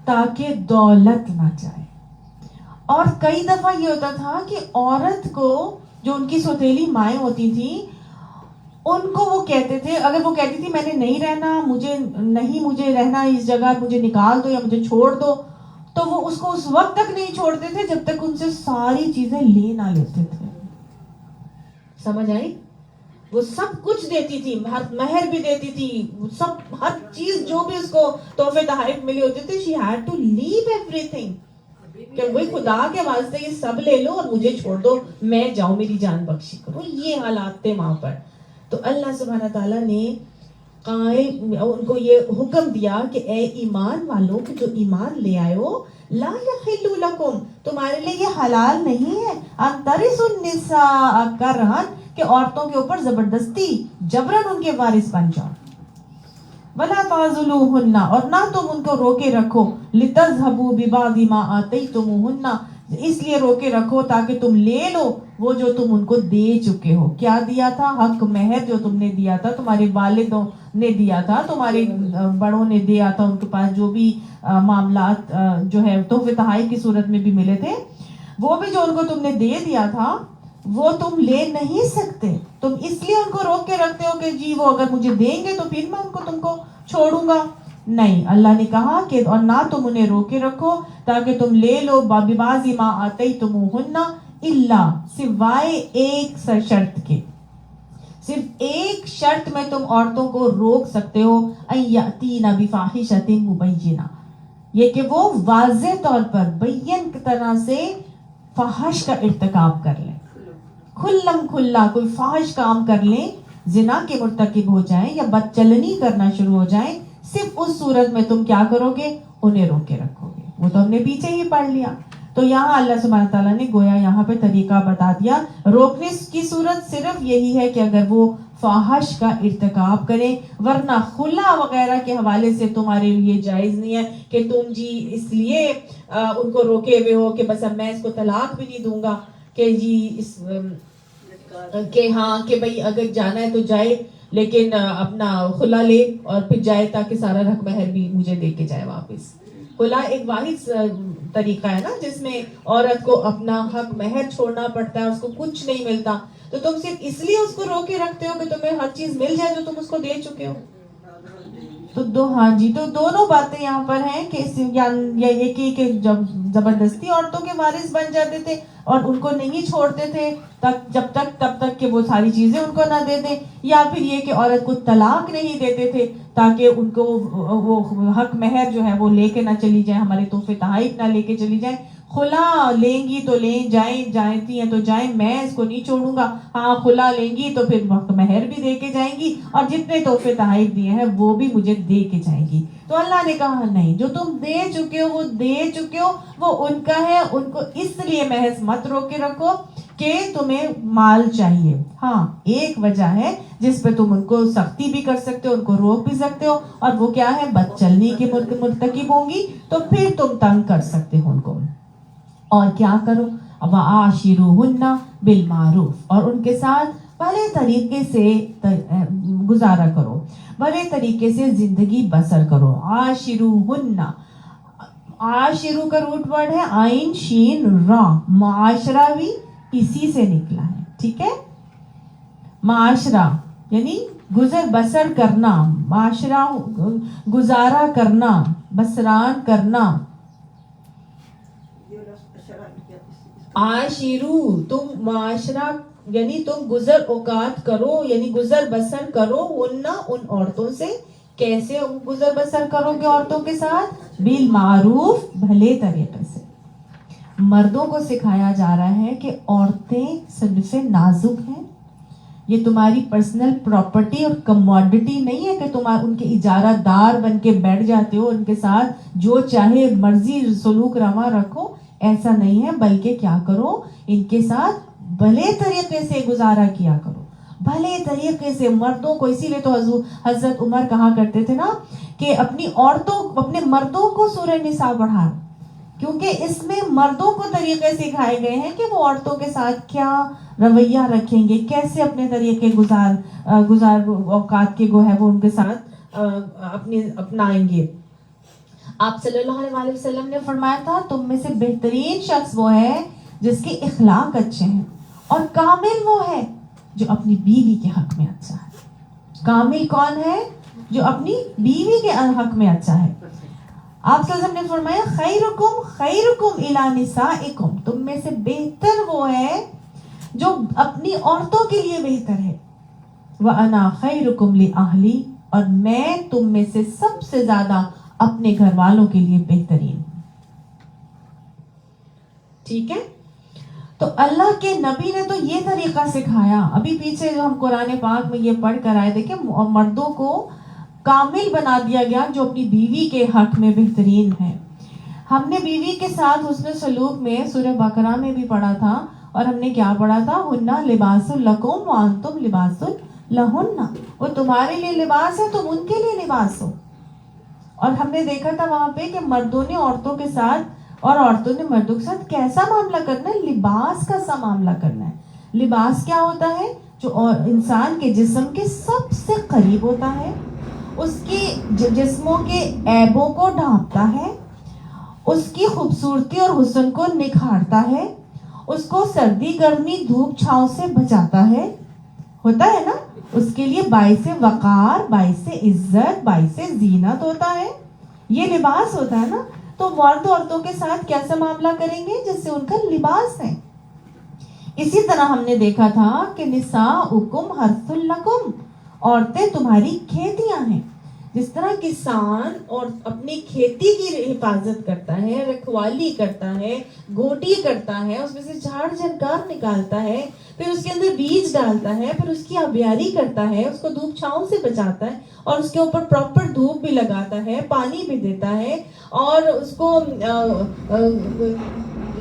تاکہ دولت نہ جائے. اور کئی دفعہ یہ ہوتا تھا کہ عورت کو جو ان کی سوتیلی مائیں ہوتی تھی ان کو وہ کہتے تھے، اگر وہ کہتی تھی میں نے نہیں رہنا، مجھے رہنا اس جگہ، مجھے نکال دو یا مجھے چھوڑ دو، تو وہ اس کو اس وقت تک نہیں چھوڑتے تھے جب تک ان سے ساری چیزیں لے نہ لیتے تھے. سمجھ آئی؟ وہ سب کچھ دیتی تھی، مہر بھی دیتی تھی، سب ہر چیز جو بھی اس کو تحفے تحائف ملی ہوتی تھی. she had to leave everything کہ وہی خدا کے واسطے یہ سب لے لو اور مجھے چھوڑ دو، میں جاؤں، میری جان بخشی کرو. یہ حالات تھے وہاں پر. تو اللہ سبحانہ تعالیٰ نے ان کو یہ حکم دیا کہ اے ایمان والو کہ جو ایمان لے آئے ہو، لا یحل لکم تمہارے لیے یہ حلال نہیں ہے، ان ترثوا النساء کرہا کہ عورتوں کے اوپر زبردستی جبرن ان کے وارث بن جاؤ. ولا تعضلوہن اور نہ تم ان کو روکے رکھو، لتذہبوا ببعض ما آتیتموہن اس لیے روکے رکھو تاکہ تم لے لو وہ جو تم ان کو دے چکے ہو. کیا دیا تھا؟ حق مہر جو تم نے دیا تھا، تمہارے والدوں نے دیا تھا، تمہارے بڑوں نے دیا تھا، ان کے پاس جو بھی معاملات جو ہے تحفے تحائف کی صورت میں بھی ملے تھے، وہ بھی جو ان کو تم نے دے دیا تھا وہ تم لے نہیں سکتے. تم اس لیے ان کو روک کے رکھتے ہو کہ جی وہ اگر مجھے دیں گے تو پھر میں ان کو تم کو چھوڑوں گا. نہیں، اللہ نے کہا کہ اور نہ تم انہیں روکے رکھو تاکہ تم لے لو ببعض ما آتیتموہن الا سوائے ایک شرط کے. صرف ایک شرط میں تم عورتوں کو روک سکتے ہو، ان یاتین بفاحشۃ مبینہ، یہ کہ وہ واضح طور پر بین طرح سے فحش کا ارتکاب کر لیں، کھلم کھلا کوئی فحش کام کر لیں، زنا کے مرتکب ہو جائیں یا بدچلنی کرنا شروع ہو جائیں. صرف اس صورت میں تم کیا کرو گے؟ انہیں روک کے رکھو گے. وہ تو ہم نے پیچھے ہی پڑھ لیا. تو یہاں اللہ سبحانہ تعالیٰ نے گویا یہاں پہ طریقہ بتا دیا. روکنے کی صورت صرف یہی ہے کہ اگر وہ فاحش کا ارتکاب کریں، ورنہ خلا وغیرہ کے حوالے سے تمہارے لیے جائز نہیں ہے کہ تم جی اس لیے ان کو روکے ہوئے ہو کہ بس اب میں اس کو طلاق بھی نہیں دوں گا کہ جی اس کہ ہاں کہ بھئی اگر جانا ہے تو جائے لیکن اپنا خلا لے اور پھر جائے تاکہ سارا حق مہر بھی مجھے دے کے جائے واپس. خلا ایک واحد طریقہ ہے نا جس میں عورت کو اپنا حق مہر چھوڑنا پڑتا ہے، اس کو کچھ نہیں ملتا. تو تم صرف اس لیے اس کو روکے رکھتے ہو کہ تمہیں ہر چیز مل جائے جو تم اس کو دے چکے ہو. تو ہاں جی، تو دونوں باتیں یہاں پر ہیں کہ یہ کہ جب زبردستی عورتوں کے وارث بن جاتے تھے اور ان کو نہیں چھوڑتے تھے تب تک کہ وہ ساری چیزیں ان کو نہ دے دیں، یا پھر یہ کہ عورت کو طلاق نہیں دیتے تھے تاکہ ان کو وہ حق مہر جو ہے وہ لے کے نہ چلی جائیں، ہمارے تحفے تحائف نہ لے کے چلی جائیں. خلا لیں گی تو لیں، جاتی ہیں تو جائیں، میں اس کو نہیں چھوڑوں گا. ہاں خلا لیں گی تو پھر وقت مہر بھی دے کے جائیں گی اور جتنے تحفے تحائف دیے ہیں وہ بھی مجھے دے کے جائیں گی. تو اللہ نے کہا نہیں، جو تم دے چکے ہو وہ دے چکے ہو، وہ ان کا ہے، ان کو اس لیے محض مت روک کے رکھو کہ تمہیں مال چاہیے. ہاں ایک وجہ ہے جس پہ تم ان کو سختی بھی کر سکتے ہو, ان کو روک بھی سکتے ہو, اور وہ کیا ہے, بد چلنی کے مرتکب ہوں گی تو پھر تم تنگ کر سکتے ہو ان کو. اور کیا کرو, وَعَاشِرُوهُنَّ بِالْمَعْرُوفِ, اور ان کے ساتھ بھلے طریقے سے گزارا کرو, بھلے طریقے سے زندگی بسر کرو. عاشروہن, عاشرو کا روٹ ورڈ ہے عین شین را, معاشرہ بھی اسی سے نکلا ہے, ٹھیک ہے. معاشرہ یعنی گزر بسر کرنا, معاشرہ گزارا کرنا, بسران کرنا. عاشرو تم معاشرہ یعنی تم گزر اوقات کرو, یعنی گزر بسر کرو, ان عورتوں سے. کیسے گزر بسر کرو گے عورتوں کے ساتھ؟ بالمعروف, بھلے طریقے سے. مردوں کو سکھایا جا رہا ہے کہ عورتیں صنف نازک ہیں, یہ تمہاری پرسنل پراپرٹی اور کموڈٹی نہیں ہے کہ تم ان کے اجارہ دار بن کے بیٹھ جاتے ہو, ان کے ساتھ جو چاہے مرضی سلوک روا رکھو. ایسا نہیں ہے, بلکہ کیا کرو, ان کے ساتھ بھلے طریقے سے گزارا کیا کرو, بھلے طریقے سے. مردوں کو اسی لیے تو حضرت عمر کہا کرتے تھے نا کہ اپنی عورتوں, اپنے مردوں کو سورہ نساء پڑھا, کیونکہ اس میں مردوں کو طریقے سکھائے گئے ہیں کہ وہ عورتوں کے ساتھ کیا رویہ رکھیں گے, کیسے اپنے طریقے گزار اوقات کے وہ ان کے ساتھ اپنائیں گے. آپ صلی اللہ علیہ وسلم نے فرمایا تھا تم میں سے بہترین شخص وہ ہے جس کے اخلاق اچھے ہیں, اور کامل وہ ہے جو اپنی بیوی کے حق میں اچھا ہے. کامل کون ہے؟ جو اپنی بیوی کے حق میں اچھا ہے. آپ صلی اللہ علیہ وسلم نے فرمایا خیرکم خیرکم الی نسائکم, تم میں سے بہتر وہ ہے جو اپنی عورتوں کے لیے بہتر ہے. وَأَنَا خَيْرُكُمْ لِأَهْلِي, اور میں تم میں سے سب سے زیادہ اپنے گھر والوں کے لیے بہترین ہوں. ٹھیک ہے, تو اللہ کے نبی نے تو یہ طریقہ سکھایا. ابھی پیچھے جو ہم قرآن پاک میں یہ پڑھ کر آئے تھے کہ مردوں کو کامل بنا دیا گیا جو اپنی بیوی کے حق میں بہترین ہے. ہم نے بیوی کے ساتھ حسن سلوک میں سورہ بقرہ میں بھی پڑھا تھا, اور ہم نے کیا پڑھا تھا, ہنہ لباس لکم وانتم لباس لہن, وہ تمہارے لیے لباس ہے, تم ان کے لیے لباس ہو. اور ہم نے دیکھا تھا وہاں پہ کہ مردوں نے عورتوں کے ساتھ اور عورتوں نے مردوں کے ساتھ کیسا معاملہ کرنا ہے, لباس کا سا معاملہ کرنا ہے. لباس کیا ہوتا ہے؟ جو انسان کے جسم کے سب سے قریب ہوتا ہے, اس کی جسموں کے عیبوں کو ڈھانپتا ہے, اس کی خوبصورتی اور حسن کو نکھارتا ہے, اس کو سردی گرمی دھوپ چھاؤں سے بچاتا ہے, ہوتا ہے نا, اس کے لیے باعث وقار, باعث عزت, باعث زینت ہوتا ہے. یہ لباس ہوتا ہے نا. تو مرد عورتوں کے ساتھ کیسا معاملہ کریں گے جس سے ان کا لباس ہے. اسی طرح ہم نے دیکھا تھا کہ نساؤکم حرث لکم, عورتیں تمہاری کھیتیاں ہیں. جس طرح کسان اور اپنی کھیتی کی حفاظت کرتا ہے, رکھوالی کرتا ہے, گوٹی کرتا ہے, اس میں سے جھاڑ جھنکار نکالتا ہے, پھر اس کے اندر بیج ڈالتا ہے, پھر اس کی آبیاری کرتا ہے, اس کو دھوپ چھاؤں سے بچاتا ہے, اور اس کے اوپر پراپر دھوپ بھی لگاتا ہے, پانی بھی دیتا ہے, اور اس کو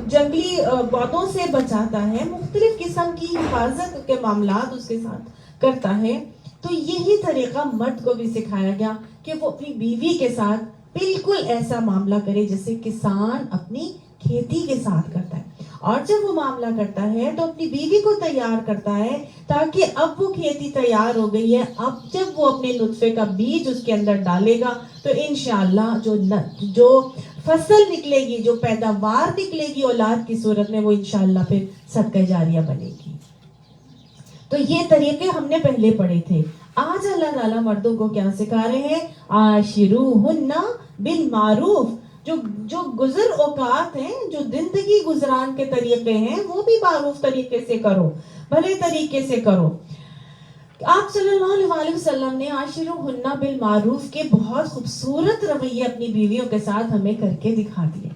جنگلی پودوں سے بچاتا ہے, مختلف قسم کی حفاظت کے معاملات اس کے ساتھ کرتا ہے. تو یہی طریقہ مرد کو بھی سکھایا گیا کہ وہ اپنی بیوی کے ساتھ بالکل ایسا معاملہ کرے جیسے کسان اپنی کھیتی کے ساتھ کرتا ہے. اور جب وہ معاملہ کرتا ہے تو اپنی بیوی کو تیار کرتا ہے تاکہ اب وہ کھیتی تیار ہو گئی ہے, اب جب وہ اپنے نطفے کا بیج اس کے اندر ڈالے گا تو انشاءاللہ جو فصل نکلے گی, جو پیداوار نکلے گی اولاد کی صورت میں, وہ انشاءاللہ پھر صدقہ جاریہ بنے گی. تو یہ طریقے ہم نے پہلے پڑھے تھے. آج اللہ تعالیٰ مردوں کو کیا سکھا رہے ہیں؟ عاشروہن بالمعروف, جو گزر اوقات ہیں, جو زندگی گزران کے طریقے ہیں, وہ بھی معروف طریقے سے کرو, بھلے طریقے سے کرو. آپ صلی اللہ علیہ وسلم نے عاشروہن بالمعروف کے بہت خوبصورت رویے اپنی بیویوں کے ساتھ ہمیں کر کے دکھا دیے.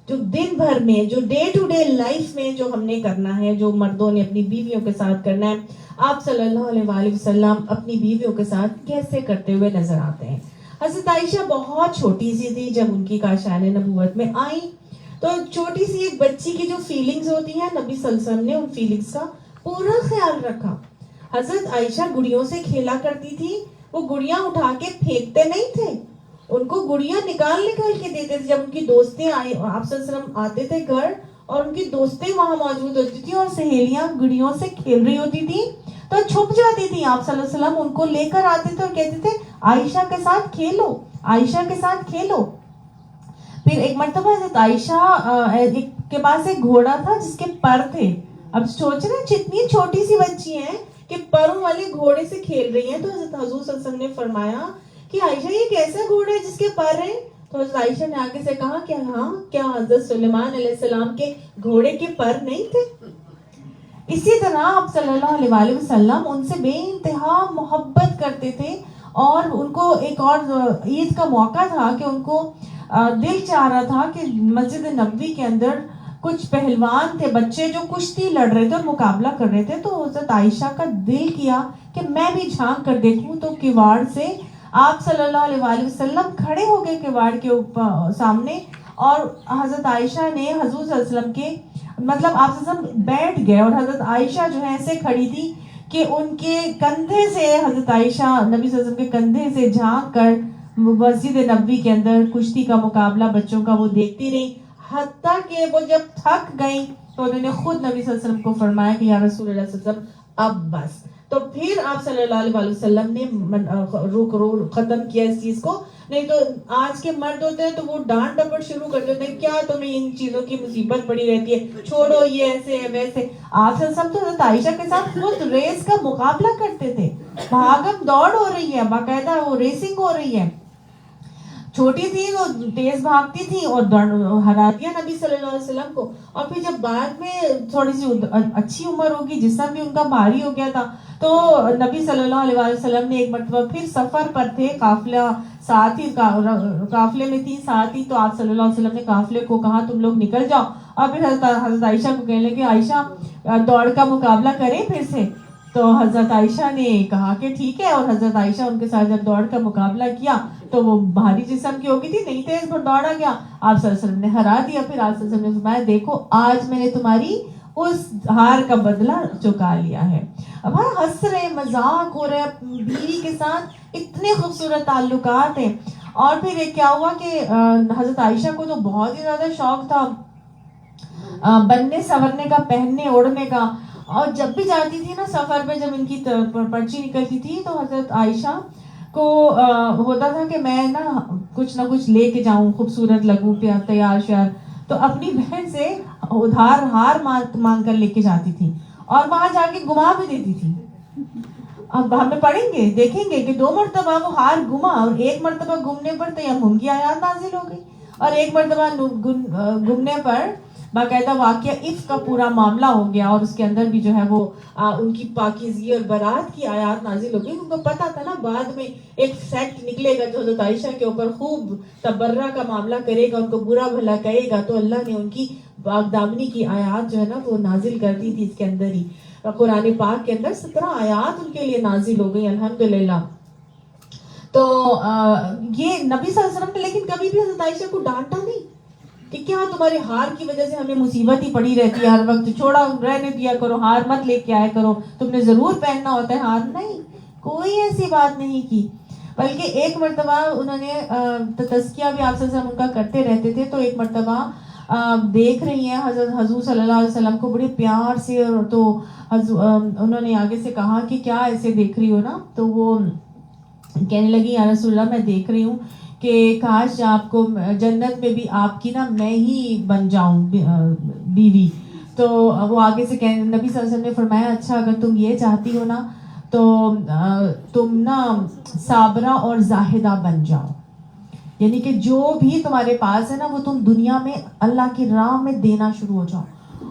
جو دن بھر میں, جو ڈے ٹو ڈے لائف میں جو ہم نے کرنا ہے, جو مردوں نے اپنی بیویوں کے ساتھ کرنا ہے, آپ صلی اللہ علیہ وسلم اپنی بیویوں کے ساتھ کیسے کرتے ہوئے نظر آتے ہیں. حضرت عائشہ بہت چھوٹی سی تھی جب ان کی کاشان نبوت میں آئی, تو چھوٹی سی ایک بچی کی جو فیلنگز ہوتی ہیں, نبی صلی اللہ علیہ وسلم نے ان فیلنگز کا پورا خیال رکھا. حضرت عائشہ گڑیوں سے کھیلا کرتی تھی. وہ گڑیاں اٹھا کے پھینکتے نہیں تھے, ان کو گڑیاں نکال کے دیتے تھے. جب ان کی دوستیں آئی, آپ صلی اللہ علیہ وسلم آتے تھے گھر اور ان کی دوستیں وہاں موجود ہوتی تھی اور سہیلیاں گڑیوں سے کھیل رہی ہوتی تھی تو چھپ جاتی تھی. آپ صلی اللہ علیہ وسلم ان کو لے کر آتے تھے اور کہتے تھے عائشہ کے ساتھ کھیلو, عائشہ کے ساتھ کھیلو. پھر ایک مرتبہ حضرت عائشہ کے پاس ایک گھوڑا تھا جس کے پر تھے. اب سوچ رہے ہیں اتنی چھوٹی سی بچی ہیں کہ پروں والے گھوڑے سے کھیل رہی ہیں. تو حضرت حضور صلی اللہ علیہ وسلم نے فرمایا کہ عائشہ یہ کیسا گھوڑا ہے جس کے پر ہیں؟ تو حضرت عائشہ نے آگے سے کہا کہ ہاں, کیا حضرت سلیمان علیہ السلام کے گھوڑے کے پر نہیں تھے؟ اسی طرح آپ صلی اللہ علیہ وآلہ وسلم ان سے بے انتہا محبت کرتے تھے. اور ان کو ایک اور عید کا موقع تھا کہ ان کو دل چاہ رہا تھا کہ مسجد نبوی کے اندر کچھ پہلوان تھے, بچے جو کشتی لڑ رہے تھے اور مقابلہ کر رہے تھے. تو حضرت عائشہ کا دل کیا کہ میں بھی جھانک کر دیکھوں. تو کواڑ سے آپ صلی اللہ علیہ وآلہ وسلم کھڑے ہو گئے کواڑ کے اوپر سامنے, اور حضرت عائشہ نے حضور صلی اللہ علیہ وسلم کے مطلب آپ صلی اللہ علیہ وسلم بیٹھ گئے اور حضرت عائشہ جو ہے ایسے کھڑی تھی کہ ان کے کندھے سے حضرت عائشہ نبی صلی اللہ علیہ وسلم کے کندھے سے جھانک کر مسجد نبوی کے اندر کشتی کا مقابلہ بچوں کا وہ دیکھتی رہی, حتیٰ کہ وہ جب تھک گئی تو انہوں نے خود نبی صلی اللہ علیہ وسلم کو فرمایا کہ یا رسول اللہ صلی اللہ علیہ وسلم اب بس. تو پھر آپ صلی اللہ علیہ وسلم نے ختم کیا اس چیز کو. نہیں تو آج کے مرد ہوتے ہیں تو وہ ڈانٹ ڈپٹ شروع کر دیتے ہیں, کیا تمہیں ان چیزوں کی مصیبت پڑی رہتی ہے, چھوڑو یہ ایسے ہے ویسے. آپ صلی اللہ علیہ وسلم تو حضرت عائشہ کے ساتھ خود ریس کا مقابلہ کرتے تھے, بھاگم دوڑ ہو رہی ہے, باقاعدہ وہ ریسنگ ہو رہی ہے. چھوٹی تھی وہ تیز بھاگتی تھی اور ہرا دیا نبی صلی اللہ علیہ وسلم کو. اور پھر جب بعد میں تھوڑی سی اچھی عمر ہوگی, جسم بھی ان کا بھاری ہو گیا تھا, تو نبی صلی اللہ علیہ وسلم نے ایک مرتبہ پھر سفر پر تھے, قافلہ ساتھ ہی قافلے میں تھی ساتھ ہی. تو آپ صلی اللہ علیہ وسلم نے قافلے کو کہا تم لوگ نکل جاؤ, اور پھر حضرت عائشہ کو کہنے لگے عائشہ دوڑ کا مقابلہ کریں پھر سے. تو حضرت عائشہ نے کہا کہ ٹھیک ہے, اور حضرت عائشہ ان کے ساتھ جب دوڑ کا مقابلہ کیا تو وہ بھاری جسم کی ہوگی تھی, نہیں تیز پر دوڑا گیا, آپ صلی اللہ علیہ وسلم نے ہرا دیا. پھر آپ صلی اللہ علیہ وسلم نے فرمایا دیکھو آج میں نے تمہاری اس ہار کا بدلہ چکا لیا ہے. اب ہنس رہے, مذاق ہو رہا ہے بیوی کے ساتھ, اتنے خوبصورت تعلقات ہیں. اور پھر ایک کیا ہوا کہ حضرت عائشہ کو تو بہت ہی زیادہ شوق تھا بننے سنورنے کا, پہننے اوڑھنے کا. اور جب بھی جاتی تھی نا سفر پہ, جب ان کی پرچی نکلتی تھی تو حضرت عائشہ کو ہوتا تھا کہ میں نا کچھ لے کے جاؤں, خوبصورت لگوں, تیار شیار. تو اپنی بہن سے ادھار ہار مانگ کر لے کے جاتی تھی اور وہاں جا کے گما بھی دیتی تھی. اب ہمیں پڑھیں گے دیکھیں گے کہ 2 مرتبہ وہ ہار گما, اور ایک مرتبہ گمنے پر تیمم کی آیات نازل ہو گئی, اور ایک مرتبہ گمنے پر باقاعدہ واقعہ عفق کا پورا معاملہ ہو گیا, اور اس کے اندر بھی جو ہے وہ ان کی پاکیزگی اور برات کی آیات نازل ہو گئی. ان کو پتا تھا نا بعد میں ایک سیکٹ نکلے گا جو حضرت عائشہ کے اوپر خوب تبرہ کا معاملہ کرے گا, ان کو برا بھلا کہے گا. تو اللہ نے ان کی پاکدامنی کی آیات جو ہے نا وہ نازل کر دی تھی اس کے اندر ہی. قرآن پاک کے اندر 17 آیات ان کے لیے نازل ہو گئی الحمدللہ. تو یہ نبی صلی اللہ علیہ وسلم نے لیکن کبھی بھی حضرت عائشہ کو ڈانٹا نہیں کہ کیا تمہارے ہار کی وجہ سے ہمیں مصیبت ہی پڑی رہتی ہے ہر وقت, چھوڑا رہنے دیا کرو, ہار مت لے کے آیا کرو, تم نے ضرور پہننا ہوتا ہے ہار. نہیں, کوئی ایسی بات نہیں کی. بلکہ ایک مرتبہ انہوں نے تزکیہ بھی آپ سے ان کا کرتے رہتے تھے. تو ایک مرتبہ دیکھ رہی ہیں حضور صلی اللہ علیہ وسلم کو بڑے پیار سے, تو انہوں نے آگے سے کہا کہ کیا ایسے دیکھ رہی ہو نا. تو وہ کہنے لگی یا رسول اللہ میں دیکھ رہی ہوں کہ کاش آپ کو جنت میں بھی آپ کی نا میں ہی بن جاؤں بیوی. تو وہ آگے سے نبی صلی اللہ علیہ وسلم نے فرمایا اچھا اگر تم یہ چاہتی ہو نا تو تم نا صابرہ اور زاہدہ بن جاؤ, یعنی کہ جو بھی تمہارے پاس ہے نا وہ تم دنیا میں اللہ کی راہ میں دینا شروع ہو جاؤ.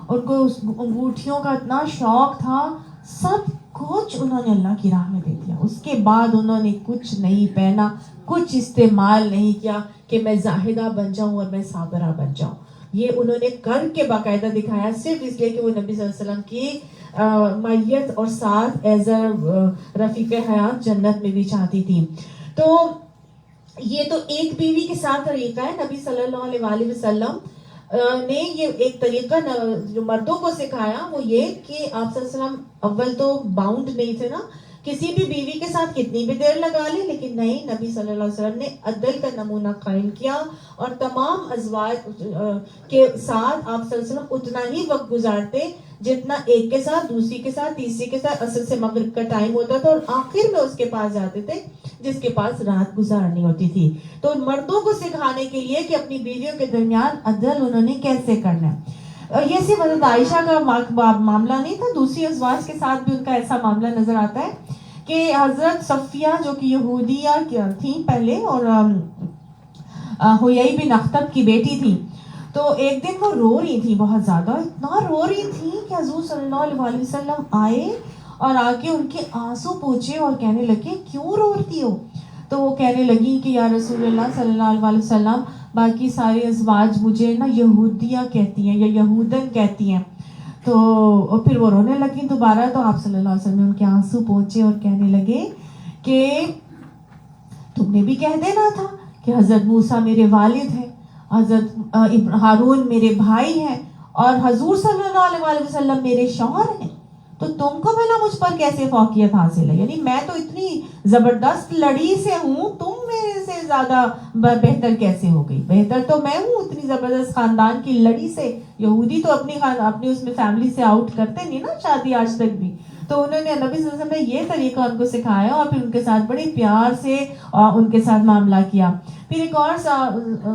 ان کو اس انگوٹھیوں کا اتنا شوق تھا, سب کچھ انہوں نے اللہ کی راہ میں دے دیا. اس کے بعد انہوں نے کچھ نہیں پہنا, کچھ استعمال نہیں کیا کہ میں زاہدہ بن جاؤں اور میں صابرہ بن جاؤں. یہ انہوں نے کر کے باقاعدہ دکھایا, صرف اس لیے کہ وہ نبی صلی اللہ علیہ وسلم کی معیت اور ساتھ ایز اے رفیق حیات جنت میں بھی چاہتی تھی. تو یہ تو ایک بیوی کے ساتھ طریقہ ہے. نبی صلی اللہ علیہ وآلہ وسلم نے یہ ایک طریقہ جو مردوں کو سکھایا وہ یہ کہ آپ صلی اللہ علیہ وسلم اول تو باؤنڈ نہیں تھے نا، کسی بھی بیوی کے ساتھ کتنی بھی دیر لگا لے، لیکن نہیں، نبی صلی اللہ علیہ وسلم نے عدل کا نمونہ قائم کیا اور تمام ازواج کے ساتھ آپ صلی اللہ علیہ وسلم اتنا ہی وقت گزارتے جتنا ایک کے ساتھ، دوسری کے ساتھ، تیسری کے ساتھ عصر سے مغرب کا ٹائم ہوتا تھا، اور آخر میں اس کے پاس جاتے تھے جس کے پاس رات گزارنی ہوتی تھی. تو مردوں کو سکھانے کے لیے کہ اپنی بیویوں کے درمیان عدل انہوں نے کیسے کرنا ہے. یہ صرف حضرت عائشہ کا معاملہ نہیں تھا، دوسری ازواج کے ساتھ بھی ان کا ایسا معاملہ نظر آتا ہے کہ حضرت صفیہ جو کہ یہودیہ تھیں پہلے اور حیی بن اخطب کی بیٹی تھی، تو ایک دن وہ رو رہی تھی بہت زیادہ، اتنا رو رہی تھی کہ حضور صلی اللہ علیہ وسلم آئے اور آ کے ان کے آنسو پوچھے اور کہنے لگے کیوں روتی ہو؟ تو وہ کہنے لگی کہ یا رسول اللہ صلی اللہ علیہ وسلم، باقی سارے ازواج مجھے نا یہودیہ کہتی ہیں یا یہودن کہتی ہیں. تو پھر وہ رونے لگی دوبارہ، تو آپ صلی اللہ علیہ وسلم نے ان کے آنسو پوچھے اور کہنے لگے کہ تم نے بھی کہہ دینا تھا کہ حضرت موسیٰ میرے والد ہیں، حضرت ہارون میرے بھائی ہیں اور حضور صلی اللہ علیہ وسلم میرے شوہر ہیں، تو تم کو بھلا مجھ پر کیسے فوقیت حاصل ہے؟ یعنی میں تو اتنی زبردست لڑی سے ہوں، تم میرے سے زیادہ بہتر کیسے ہو گئی؟ بہتر تو میں ہوں اتنی زبردست خاندان کی لڑی سے. یہودی تو اپنی اس میں فیملی سے آؤٹ کرتے نہیں نا شادی آج تک بھی. تو انہوں نے نبی صلی اللہ علیہ وسلم نے یہ طریقہ ان کو سکھایا اور پھر ان کے ساتھ بڑے پیار سے ان کے ساتھ معاملہ کیا. پھر ایک اور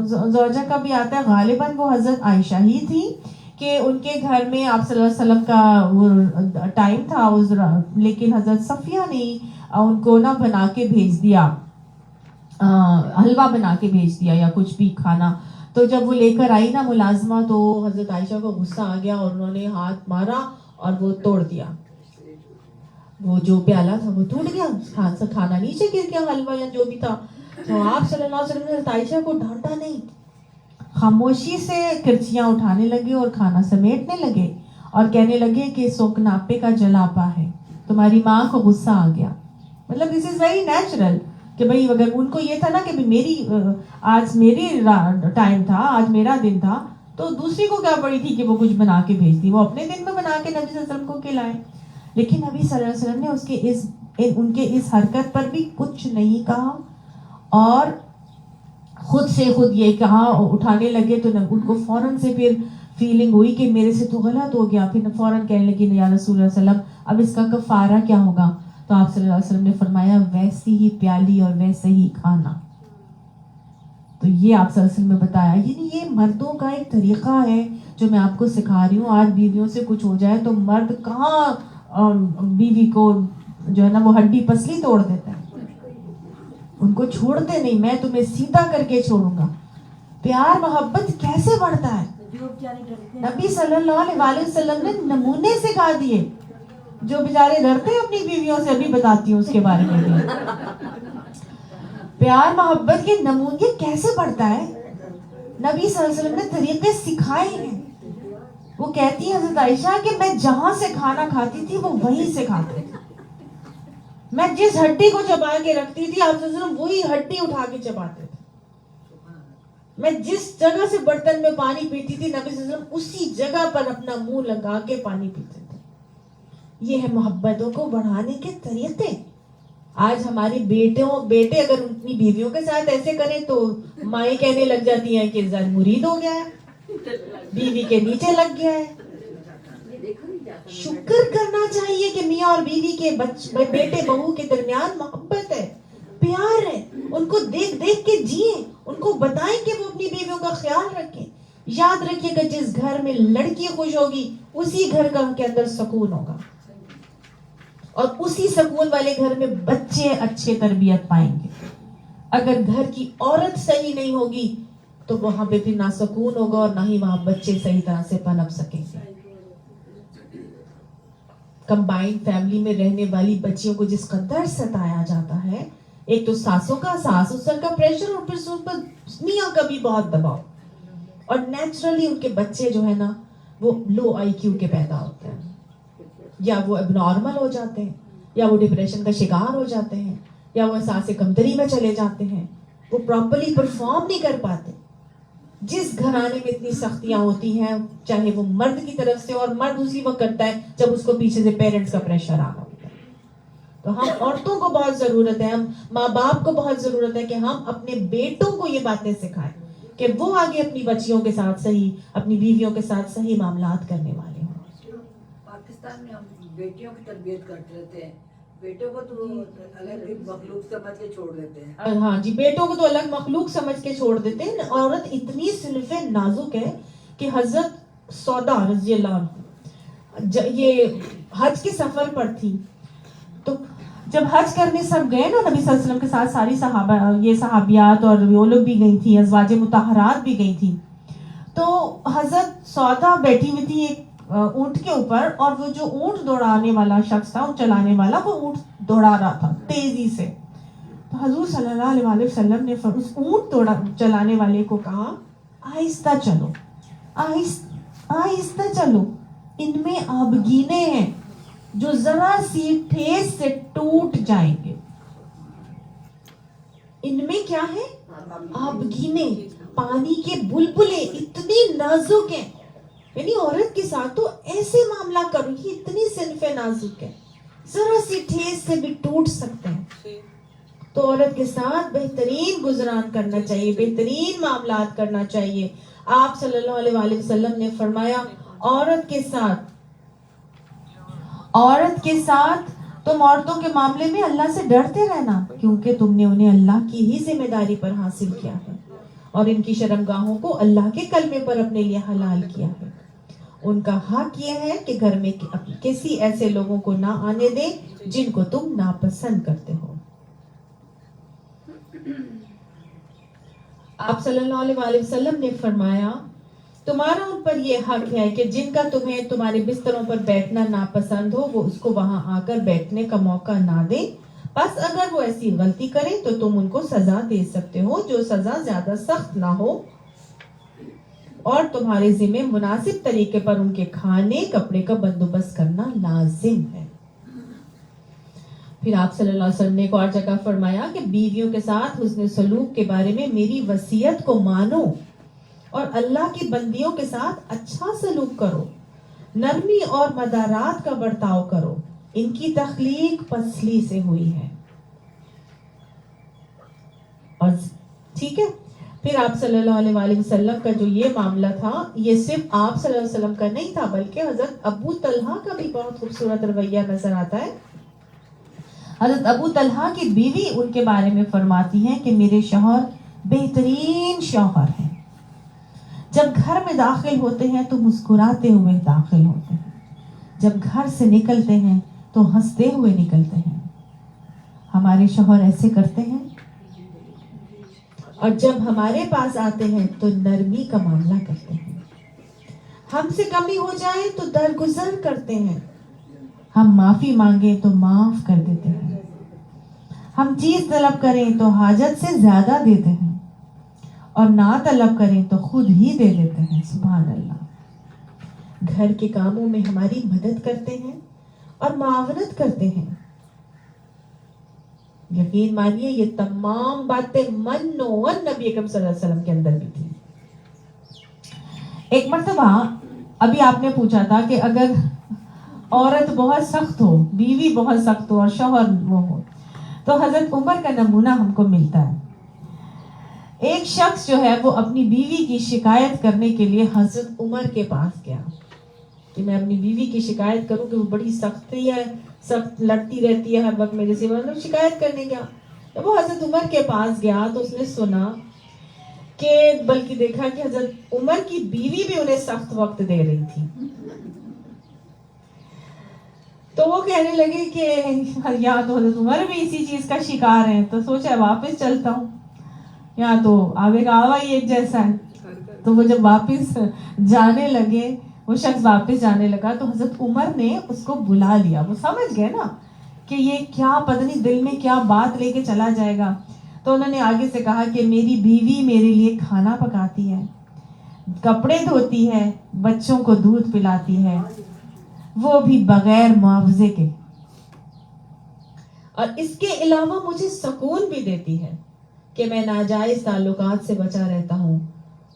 زوجہ کا بھی آتا ہے، غالباً وہ حضرت عائشہ ہی تھی کہ ان کے گھر میں آپ صلی اللہ علیہ وسلم کا وہ ٹائم تھا، لیکن حضرت صفیہ نے ان کو نہ بنا کے بھیج دیا، حلوہ بنا کے بھیج دیا یا کچھ بھی کھانا. تو جب وہ لے کر آئی نا ملازمہ، تو حضرت عائشہ کو غصہ آ گیا اور انہوں نے ہاتھ مارا اور وہ توڑ دیا. وہ جو پیالہ تھا وہ ٹوٹ گیا، کھانا نیچے گر گیا، حلوہ یا جو بھی تھا. تو آپ صلی اللہ علیہ وسلم نے حضرت عائشہ کو ڈانٹا نہیں، خاموشی سے کرچیاں اٹھانے لگے اور کھانا سمیٹنے لگے اور کہنے لگے کہ سوکناپے کا جلاپا ہے. تمہاری ماں کو غصہ آ گیا. مطلب دس از ویری نیچرل کہ بھئی اگر ان کو یہ تھا نا کہ آج میری ٹائم تھا، آج میرا دن تھا، تو دوسری کو کیا پڑی تھی کہ وہ کچھ بنا کے بھیج دی، وہ اپنے دن میں بنا کے نبی صلی اللہ علیہ وسلم کو کھلائے. لیکن نبی صلی اللہ علیہ وسلم نے ان کے اس حرکت پر بھی کچھ نہیں کہا اور خود سے خود یہ کہا، اٹھانے لگے تو ان کو فوراً سے پھر فیلنگ ہوئی کہ میرے سے تو غلط ہو گیا. پھر فوراً کہنے لگی یا رسول اللہ صلی اللہ علیہ وسلم اب اس کا کفارہ کیا ہوگا؟ تو آپ صلی اللہ علیہ وسلم نے فرمایا ویسی ہی پیالی اور ویسے ہی کھانا. تو یہ آپ صلی اللہ علیہ وسلم نے بتایا. یعنی یہ مردوں کا ایک طریقہ ہے جو میں آپ کو سکھا رہی ہوں. آج بیویوں سے کچھ ہو جائے تو مرد کہاں بیوی کو جو ہے نا وہ ہڈی پسلی توڑ دیتا ہے، ان کو چھوڑتے نہیں، میں تمہیں سیدھا کر کے چھوڑوں گا. پیار محبت کیسے بڑھتا ہے؟ نبی صلی اللہ علیہ وسلم نے نمونے سکھا دیے. جو بیچارے ڈرتے ہیں اپنی بیویوں سے، ابھی بتاتی ہوں اس کے بارے میں. پیار محبت کے نمونے کیسے بڑھتا ہے؟ نبی صلی اللہ علیہ وسلم نے طریقے سکھائے ہیں. وہ کہتی ہے حضرت عائشہ کہ میں جہاں سے کھانا کھاتی تھی وہ وہیں سے کھاتی تھی. میں جس ہڈی کو چبا کے رکھتی تھی آپ صلی اللہ علیہ وسلم وہی ہڈی اٹھا کے چباتے تھے. میں جس جگہ سے برتن میں پانی پیتی تھی نبی صلی اللہ علیہ وسلم اسی جگہ پر اپنا منہ لگا کے پانی پیتے تھے. یہ ہے محبتوں کو بڑھانے کے طریقے. آج ہمارے بیٹے اگر اپنی بیویوں کے ساتھ ایسے کریں تو مائیں کہنے لگ جاتی ہیں کہ زن مرید ہو گیا ہے، بیوی کے نیچے لگ گیا ہے. شکر کرنا چاہیے کہ میاں اور بیوی کے بیٹے بہو کے درمیان محبت ہے، پیار ہے. ان کو دیکھ دیکھ کے جئیں، ان کو بتائیں کہ وہ اپنی بیویوں کا خیال رکھیں. یاد رکھیے کہ جس گھر میں لڑکی خوش ہوگی اسی گھر کا ان کے اندر سکون ہوگا، اور اسی سکون والے گھر میں بچے اچھے تربیت پائیں گے. اگر گھر کی عورت صحیح نہیں ہوگی تو وہاں پہ پھر نہ سکون ہوگا اور نہ ہی وہاں بچے صحیح طرح سے پنپ سکیں گے. کمبائنڈ فیملی میں رہنے والی بچیوں کو جس قدر ستایا جاتا ہے، ایک تو ساسوں کا ساس سسر کا پریشر اور پھر اس پر میاں کا بھی بہت دباؤ، اور نیچرلی ان کے بچے جو ہے نا وہ لو آئی کیو کے پیدا ہوتے ہیں، یا وہ اب نارمل ہو جاتے ہیں، یا وہ ڈپریشن کا شکار ہو جاتے ہیں، یا وہ احساس کمتری میں چلے جاتے ہیں، وہ پراپرلی پرفارم نہیں کر پاتے. جس گھرانے میں اتنی سختیاں ہوتی ہیں چاہے وہ مرد کی طرف سے، اور مرد اسی وقت کرتا ہے جب اس کو پیچھے سے پیرنٹس کا پریشر آ رہا ہوتا ہے. تو ہم عورتوں کو بہت ضرورت ہے، ہم ماں باپ کو بہت ضرورت ہے کہ ہم اپنے بیٹوں کو یہ باتیں سکھائیں کہ وہ آگے اپنی بچیوں کے ساتھ صحیح، اپنی بیویوں کے ساتھ صحیح معاملات کرنے والے ہوں. پاکستان میں ہم بیٹیوں کی تربیت کرتے رہتے ہیں، بیٹوں کو تو الگ مخلوق سمجھ کے چھوڑ دیتے ہیں. ہاں جی، بیٹوں کو تو الگ مخلوق سمجھ کے چھوڑ دیتے ہیں. عورت اتنی صنف نازک ہے کہ حضرت سودا رضی اللہ عنہ یہ حج کے سفر پر تھی، تو جب حج کرنے سب گئے نا نبی صلی اللہ علیہ وسلم کے ساتھ، ساری صحابہ، یہ صحابیات اور وہ لوگ بھی گئی تھی، ازواج مطہرات بھی گئی تھی، تو حضرت سودا بیٹھی ہوئی تھی ایک اونٹ کے اوپر، اور وہ جو اونٹ دوڑانے والا شخص تھا، اونٹ چلانے والا، وہ اونٹ دوڑا رہا تھا تیزی سے. تو حضور صلی اللہ علیہ وسلم نے اس اونٹ چلانے والے کو کہا آہستہ چلو، آہستہ چلو، ان میں آبگینے ہیں جو ذرا سی ٹھیس سے ٹوٹ جائیں گے. ان میں کیا ہے؟ آبگینے، پانی کے بلبلے اتنی نازک ہیں. یعنی عورت کے ساتھ تو ایسے معاملہ کرو، یہ اتنی صنف نازک ہے، ذرا سی ٹھیس سے بھی ٹوٹ سکتے ہیں. تو عورت کے ساتھ بہترین گزران کرنا چاہیے، بہترین معاملات کرنا چاہیے. آپ صلی اللہ علیہ وآلہ وسلم نے فرمایا عورت کے ساتھ تم عورتوں کے معاملے میں اللہ سے ڈرتے رہنا، کیونکہ تم نے انہیں اللہ کی ہی ذمہ داری پر حاصل کیا ہے اور ان کی شرمگاہوں کو اللہ کے کلمے پر اپنے لیے حلال کیا ہے. ان کا حق یہ ہے کہ گھر میں کسی ایسے لوگوں کو نہ آنے دیں جن کو تم ناپسند کرتے ہو. آپ صلی اللہ علیہ وآلہ وسلم نے فرمایا تمہارا ان پر یہ حق ہے کہ جن کا تمہیں تمہارے بستروں پر بیٹھنا ناپسند ہو وہ اس کو وہاں آ کر بیٹھنے کا موقع نہ دے. بس اگر وہ ایسی غلطی کرے تو تم ان کو سزا دے سکتے ہو، جو سزا زیادہ سخت نہ ہو، اور تمہارے ذمہ مناسب طریقے پر ان کے کھانے کپڑے کا بندوبست کرنا لازم ہے. پھر آپ صلی اللہ علیہ وسلم نے ایک اور جگہ فرمایا کہ بیویوں کے ساتھ حسن سلوک کے بارے میں میری وصیت کو مانو اور اللہ کی بندیوں کے ساتھ اچھا سلوک کرو، نرمی اور مدارات کا برتاؤ کرو، ان کی تخلیق پسلی سے ہوئی ہے. اور ٹھیک ہے، پھر آپ صلی اللہ علیہ وآلہ وسلم کا جو یہ معاملہ تھا، یہ صرف آپ صلی اللہ علیہ وسلم کا نہیں تھا بلکہ حضرت ابو طلحہ کا بھی بہت خوبصورت رویہ نظر آتا ہے. حضرت ابو طلحہ کی بیوی ان کے بارے میں فرماتی ہیں کہ میرے شوہر بہترین شوہر ہیں، جب گھر میں داخل ہوتے ہیں تو مسکراتے ہوئے داخل ہوتے ہیں، جب گھر سے نکلتے ہیں تو ہنستے ہوئے نکلتے ہیں. ہمارے شوہر ایسے کرتے ہیں، اور جب ہمارے پاس آتے ہیں تو نرمی کا معاملہ کرتے ہیں. ہم سے کمی ہو جائے تو درگزر کرتے ہیں، ہم معافی مانگیں تو معاف کر دیتے ہیں، ہم چیز طلب کریں تو حاجت سے زیادہ دیتے ہیں، اور نہ طلب کریں تو خود ہی دے دیتے ہیں. سبحان اللہ. گھر کے کاموں میں ہماری مدد کرتے ہیں اور معاونت کرتے ہیں. یقین مانیے یہ تمام باتیں منون نبی اکرم صلی اللہ علیہ وسلم کے اندر بھی تھی. ایک مرتبہ ابھی آپ نے پوچھا تھا کہ اگر عورت بہت سخت ہو، بیوی بہت سخت ہو اور شوہر وہ ہو، تو حضرت عمر کا نمونہ ہم کو ملتا ہے. ایک شخص جو ہے وہ اپنی بیوی کی شکایت کرنے کے لیے حضرت عمر کے پاس گیا کہ میں اپنی بیوی کی شکایت کروں کہ وہ بڑی سختی ہے، سخت لڑتی رہتی ہے ہر وقت میرے سے، مطلب شکایت کرنے گیا. جب وہ حضرت عمر کے پاس گیا تو اس نے سنا کہ بلکہ دیکھا کہ حضرت عمر کی بیوی بھی انہیں سخت وقت دے رہی تھی. تو وہ کہنے لگے کہ یا تو حضرت عمر بھی اسی چیز کا شکار ہیں، تو سوچا واپس چلتا ہوں، یا تو آگے کا آوا ہی ایک جیسا ہے. تو وہ جب واپس جانے لگے، وہ شخص واپس جانے لگا تو حضرت عمر نے اس کو بلا لیا. وہ سمجھ گئے نا کہ یہ کیا پتہ نہیں دل میں کیا بات لے کے چلا جائے گا. تو انہوں نے آگے سے کہا کہ میری بیوی میرے لیے کھانا پکاتی ہے، کپڑے دھوتی ہے، بچوں کو دودھ پلاتی ہے، وہ بھی بغیر معاوضے کے، اور اس کے علاوہ مجھے سکون بھی دیتی ہے کہ میں ناجائز تعلقات سے بچا رہتا ہوں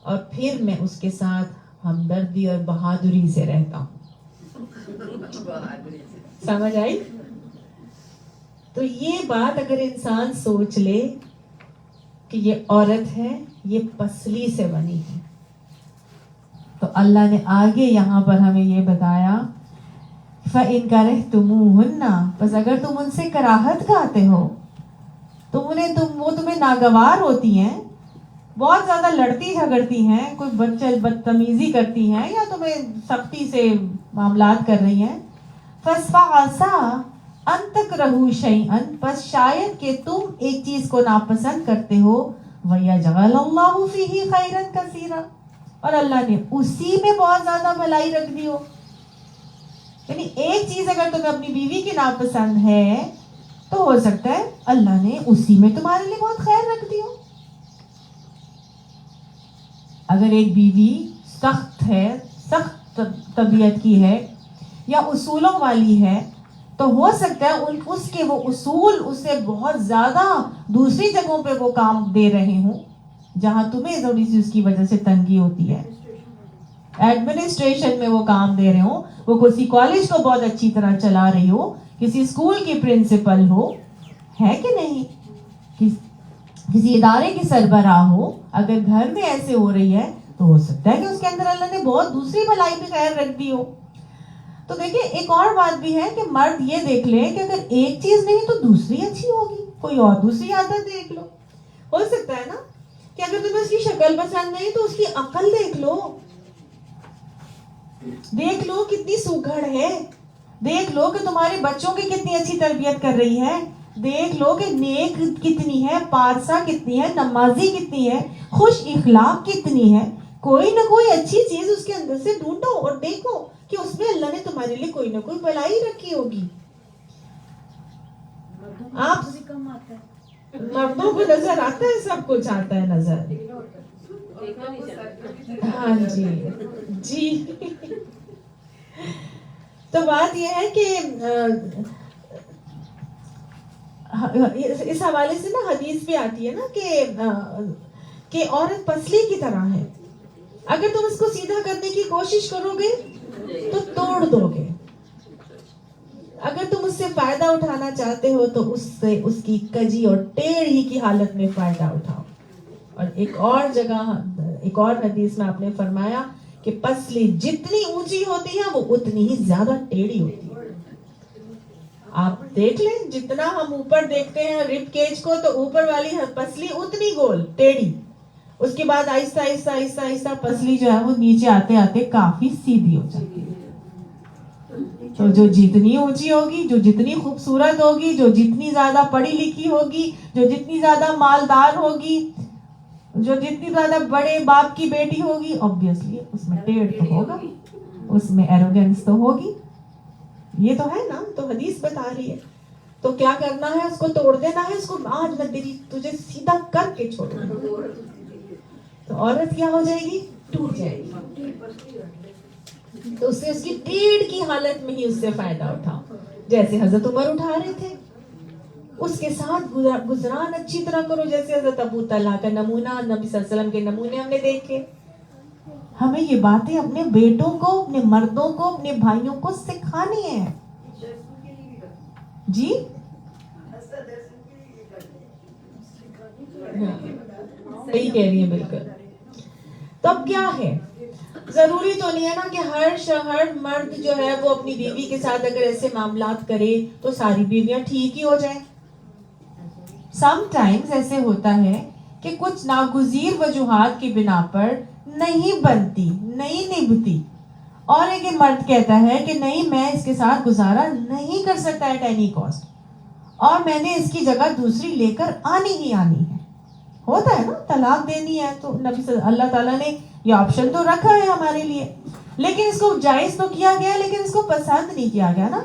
اور پھر میں اس کے ساتھ ہمدردی اور بہادری سے رہتا ہوں. سمجھ آئی؟ تو یہ بات اگر انسان سوچ لے کہ یہ عورت ہے، یہ پسلی سے بنی ہے، تو اللہ نے آگے یہاں پر ہمیں یہ بتایا فَإِن كَرِهْتُمُوهُنَّ، بس اگر تم ان سے کراہت کھاتے ہو، وہ تمہیں ناگوار ہوتی ہیں، بہت زیادہ لڑتی جھگڑتی ہیں، کوئی بدتمیزی کرتی ہیں، یا تمہیں سختی سے معاملات کر رہی ہیں، فَعَسَىٰ أَن تَكْرَهُوا شَيْئًا، بس شاید کہ تم ایک چیز کو ناپسند کرتے ہو، وَيَجْعَلَ اللَّهُ فِيهِ خَيْرًا كَثِيرًا، اور اللہ نے اسی میں بہت زیادہ بھلائی رکھ دی ہو. یعنی ایک چیز اگر تمہیں اپنی بیوی کی ناپسند ہے تو ہو سکتا ہے اللہ نے اسی میں تمہارے لیے بہت خیر رکھ دی ہو. اگر ایک بیوی سخت ہے، سخت طبیعت کی ہے یا اصولوں والی ہے، تو ہو سکتا ہے اس کے وہ اصول اسے بہت زیادہ دوسری جگہوں پہ وہ کام دے رہے ہوں جہاں تمہیں تھوڑی سی اس کی وجہ سے تنگی ہوتی ہے. ایڈمنسٹریشن میں وہ کام دے رہے ہوں، وہ کسی کالج کو بہت اچھی طرح چلا رہی ہو، کسی اسکول کی پرنسپل ہو، ہے کہ نہیں، کسی ادارے کی سربراہ ہو، اگر گھر میں ایسے ہو رہی ہے تو ہو سکتا ہے کہ اس کے اندر اللہ نے بہت دوسری بھلائی بھی خیر رکھ دی ہو. تو دیکھیں ایک اور بات بھی ہے کہ مرد یہ دیکھ لے کہ اگر ایک چیز نہیں تو دوسری اچھی ہوگی، کوئی اور دوسری عادت دیکھ لو. ہو سکتا ہے نا کہ اگر تمہیں اس کی شکل پسند نہیں تو اس کی عقل دیکھ لو، دیکھ لو کتنی سوگھڑ ہے، دیکھ لو کہ تمہارے بچوں کی کتنی اچھی تربیت کر رہی ہے، دیکھ لو کہ نیک کتنی ہے، پارسا کتنی ہے، نمازی کتنی ہے، خوش اخلاق کتنی ہے. کوئی نہ کوئی اچھی چیز اس کے اندر سے ڈھونڈو اور دیکھو کہ اس میں اللہ نے تمہارے لیے کوئی نہ کوئی بھلائی رکھی ہوگی. آپ مردوں کو نظر آتا ہے، سب کچھ آتا ہے نظر. ہاں جی جی. تو بات یہ ہے کہ اس حوالے سے نا حدیث بھی آتی ہے نا کہ عورت پسلی کی طرح ہے، اگر تم اس کو سیدھا کرنے کی کوشش کرو گے تو توڑ دو گے، اگر تم اس سے فائدہ اٹھانا چاہتے ہو تو اس سے اس کی کجی اور ٹیڑھی کی حالت میں فائدہ اٹھاؤ. اور ایک اور جگہ ایک اور حدیث میں آپ نے فرمایا کہ پسلی جتنی اونچی ہوتی ہے وہ اتنی ہی زیادہ ٹیڑھی ہوتی ہے. آپ دیکھ لیں جتنا ہم اوپر دیکھتے ہیں رب کیج کو تو اوپر والی پسلی اتنی گول ٹیڑھی، اس کے بعد آہستہ آہستہ آہستہ آہستہ پسلی جو ہے وہ نیچے آتے آتے کافی سیدھی ہو جاتی ہے. تو جو جتنی اونچی ہوگی، جو جتنی خوبصورت ہوگی، جو جتنی زیادہ پڑھی لکھی ہوگی، جو جتنی زیادہ مالدار ہوگی، جو جتنی زیادہ بڑے باپ کی بیٹی ہوگی، obviously اس میں ٹیڑھ تو ہوگا، اس میں ایروگنس تو ہوگی. یہ تو ہے نا، تو حدیث بتا رہی ہے. تو کیا کرنا ہے، اس کو توڑ دینا ہے، اس کو آج میں تجھے سیدھا کر کے چھوڑوں گا. تو عورت کیا ہو جائے گی، ٹوٹ جائے گی. تو اس سے اس کی ٹیڑھ کی حالت میں ہی اس سے فائدہ اٹھاؤ، جیسے حضرت عمر اٹھا رہے تھے. اس کے ساتھ گزران اچھی طرح کرو، جیسے حضرت ابو طلحہ کا نمونہ، نبی صلی اللہ علیہ وسلم کے نمونے ہم نے دیکھے. ہمیں یہ باتیں اپنے بیٹوں کو، اپنے مردوں کو، اپنے بھائیوں کو سکھانی ہے. جی صحیح کہہ رہی ہے بالکل. تب کیا ہے، ضروری تو نہیں ہے نا کہ ہر مرد جو ہے وہ اپنی بیوی کے ساتھ اگر ایسے معاملات کرے تو ساری بیویاں ٹھیک ہی ہو جائیں. سم ٹائمز ایسے ہوتا ہے کہ کچھ ناگزیر وجوہات کی بنا پر نہیں بنتی، نہیں نبھتی، اور ایک مرد کہتا ہے کہ نہیں میں اس کے ساتھ گزارا نہیں کر سکتا ایٹ اینی کاسٹ، اور میں نے اس کی جگہ دوسری لے کر آنی ہی آنی ہے. ہوتا ہے نا، طلاق دینی ہے تو اللہ تعالیٰ نے یہ آپشن تو رکھا ہے ہمارے لیے، لیکن اس کو جائز تو کیا گیا ہے، لیکن اس کو پسند نہیں کیا گیا نا.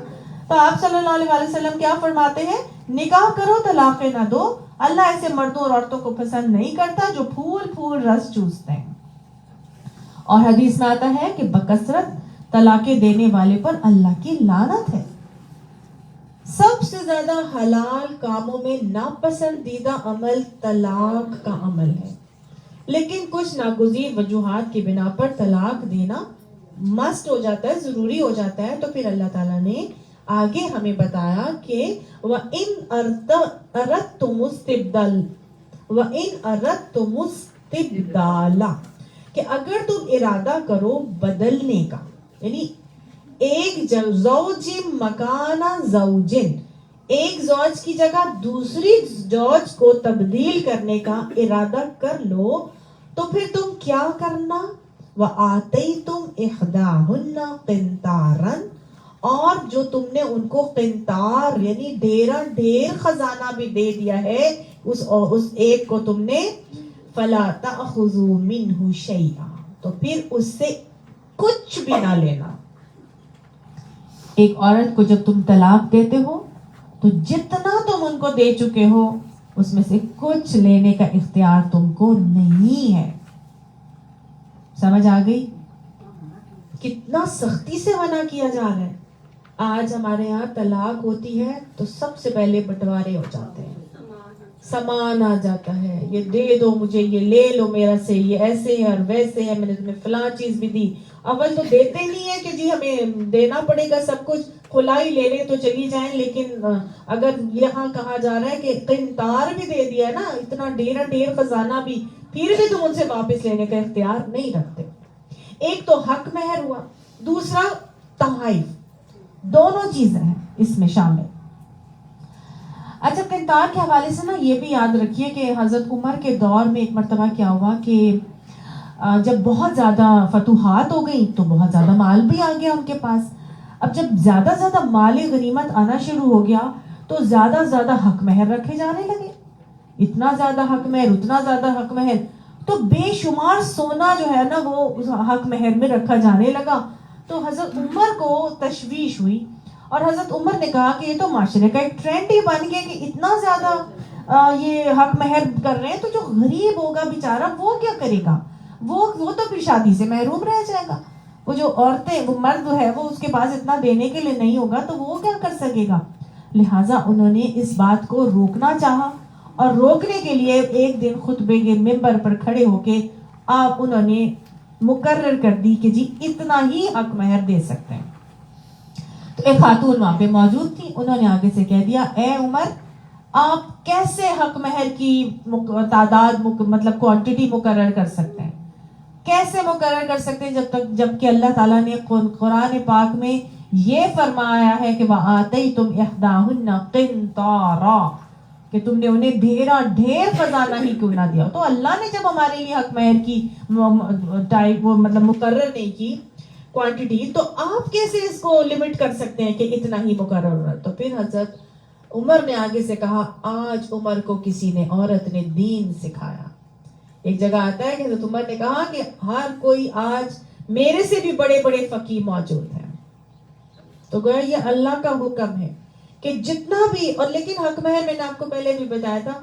تو آپ صلی اللہ علیہ وسلم کیا فرماتے ہیں، نکاح کرو طلاق نہ دو. اللہ ایسے مردوں اور عورتوں کو پسند نہیں کرتا جو پھول پھول رس چوستے ہیں. اور حدیث میں آتا ہے کہ بکثرت طلاقیں دینے والے پر اللہ کی لعنت ہے. سب سے زیادہ حلال کاموں میں ناپسندیدہ عمل طلاق کا عمل ہے. لیکن کچھ ناگزیر وجوہات کی بنا پر طلاق دینا مسٹ ہو جاتا ہے, ضروری ہو جاتا ہے, تو پھر اللہ تعالیٰ نے آگے ہمیں بتایا کہ وَإِنْ أَرَدْتُمُ اسْتِبْدَالًا, کہ اگر تم ارادہ کرو بدلنے کا, یعنی ایک زوج مکانہ زوجن, ایک زوج کی جگہ دوسری زوج کو تبدیل کرنے کا ارادہ کر لو, تو پھر تم کیا کرنا, وَآتَيْتُمْ إِحْدَاهُنَّ قِنْطَارًا, اور جو تم نے ان کو قنطار یعنی ڈھیر خزانہ بھی دے دیا ہے, اس ایک کو تم نے, فَلَا تَأْخُذُوا مِنْهُ شَيْئًا, تو پھر اس سے کچھ بھی نہ لینا. ایک عورت کو جب تم طلاق دیتے ہو تو جتنا تم ان کو دے چکے ہو اس میں سے کچھ لینے کا اختیار تم کو نہیں ہے. سمجھ آ گئی؟ کتنا سختی سے منع کیا جا رہا ہے. آج ہمارے یہاں طلاق ہوتی ہے تو سب سے پہلے بٹوارے ہو جاتے ہیں, سامان آ جاتا ہے, یہ دے دو مجھے, یہ لے لو میرا سے, یہ ایسے ہے اور ویسے ہے, میں نے تمہیں فلاں چیز بھی دی. اول تو دیتے نہیں ہے کہ جی ہمیں دینا پڑے گا سب کچھ, کھلائی لے لیں تو چلی جائیں, لیکن اگر یہاں کہا جا رہا ہے کہ قنطار بھی دے دیا نا, اتنا ڈھیر خزانہ بھی, پھر بھی تم ان سے واپس لینے کا اختیار نہیں رکھتے. ایک تو حق مہر ہوا, دوسرا تحائف, دونوں چیزیں ہیں اس میں شامل. اچھا, قنطار کے حوالے سے نا یہ بھی یاد رکھیے کہ حضرت عمر کے دور میں ایک مرتبہ کیا ہوا کہ جب بہت زیادہ فتوحات ہو گئی تو بہت زیادہ مال بھی آ گیا ان کے پاس. اب جب زیادہ مال غنیمت آنا شروع ہو گیا تو زیادہ حق مہر رکھے جانے لگے. اتنا زیادہ حق مہر, اتنا زیادہ حق مہر, تو بے شمار سونا جو ہے نا وہ حق مہر میں رکھا جانے لگا. تو حضرت عمر کو تشویش ہوئی اور حضرت عمر نے کہا کہ یہ تو معاشرے کا ایک ٹرینڈ ہی بن گیا کہ اتنا زیادہ یہ حق مہر کر رہے ہیں, تو جو غریب ہوگا بیچارہ وہ کیا کرے گا, وہ تو پھر شادی سے محروم رہ جائے گا. وہ جو عورتیں, وہ مرد ہے, وہ اس کے پاس اتنا دینے کے لیے نہیں ہوگا تو وہ کیا کر سکے گا. لہٰذا انہوں نے اس بات کو روکنا چاہا, اور روکنے کے لیے ایک دن خطبے کے ممبر پر کھڑے ہو کے انہوں نے مقرر کر دی کہ جی اتنا ہی حق مہر دے سکتے ہیں. تو ایک خاتون وہاں پہ موجود تھی, انہوں نے آگے سے کہہ دیا, اے عمر, آپ کیسے حق مہر کی تعداد مطلب کوانٹٹی مقرر کر سکتے ہیں, کیسے مقرر کر سکتے ہیں جب کہ اللہ تعالیٰ نے قرآن پاک میں یہ فرمایا ہے کہ وَآتَيْتُمْ إِحْدَاهُنَّ قِنْطَارًا, کہ تم نے انہیں ڈھیر خزانہ ہی کیوں نہ دیا. تو اللہ نے جب ہمارے لیے حق مہر کی مطلب مقرر نہیں کی کوانٹٹی, تو آپ کیسے اس کو لمٹ کر سکتے ہیں کہ اتنا ہی مقرر ہو رہا ہے. تو پھر حضرت عمر نے آگے سے کہا, آج عمر کو کسی نے, عورت نے دین سکھایا. ایک جگہ آتا ہے کہ حضرت عمر نے کہا کہ ہر کوئی آج میرے سے بھی بڑے فقیہ موجود ہیں. تو گویا یہ اللہ کا حکم ہے کہ جتنا بھی, اور لیکن حق مہر میں نے آپ کو پہلے بھی بتایا تھا,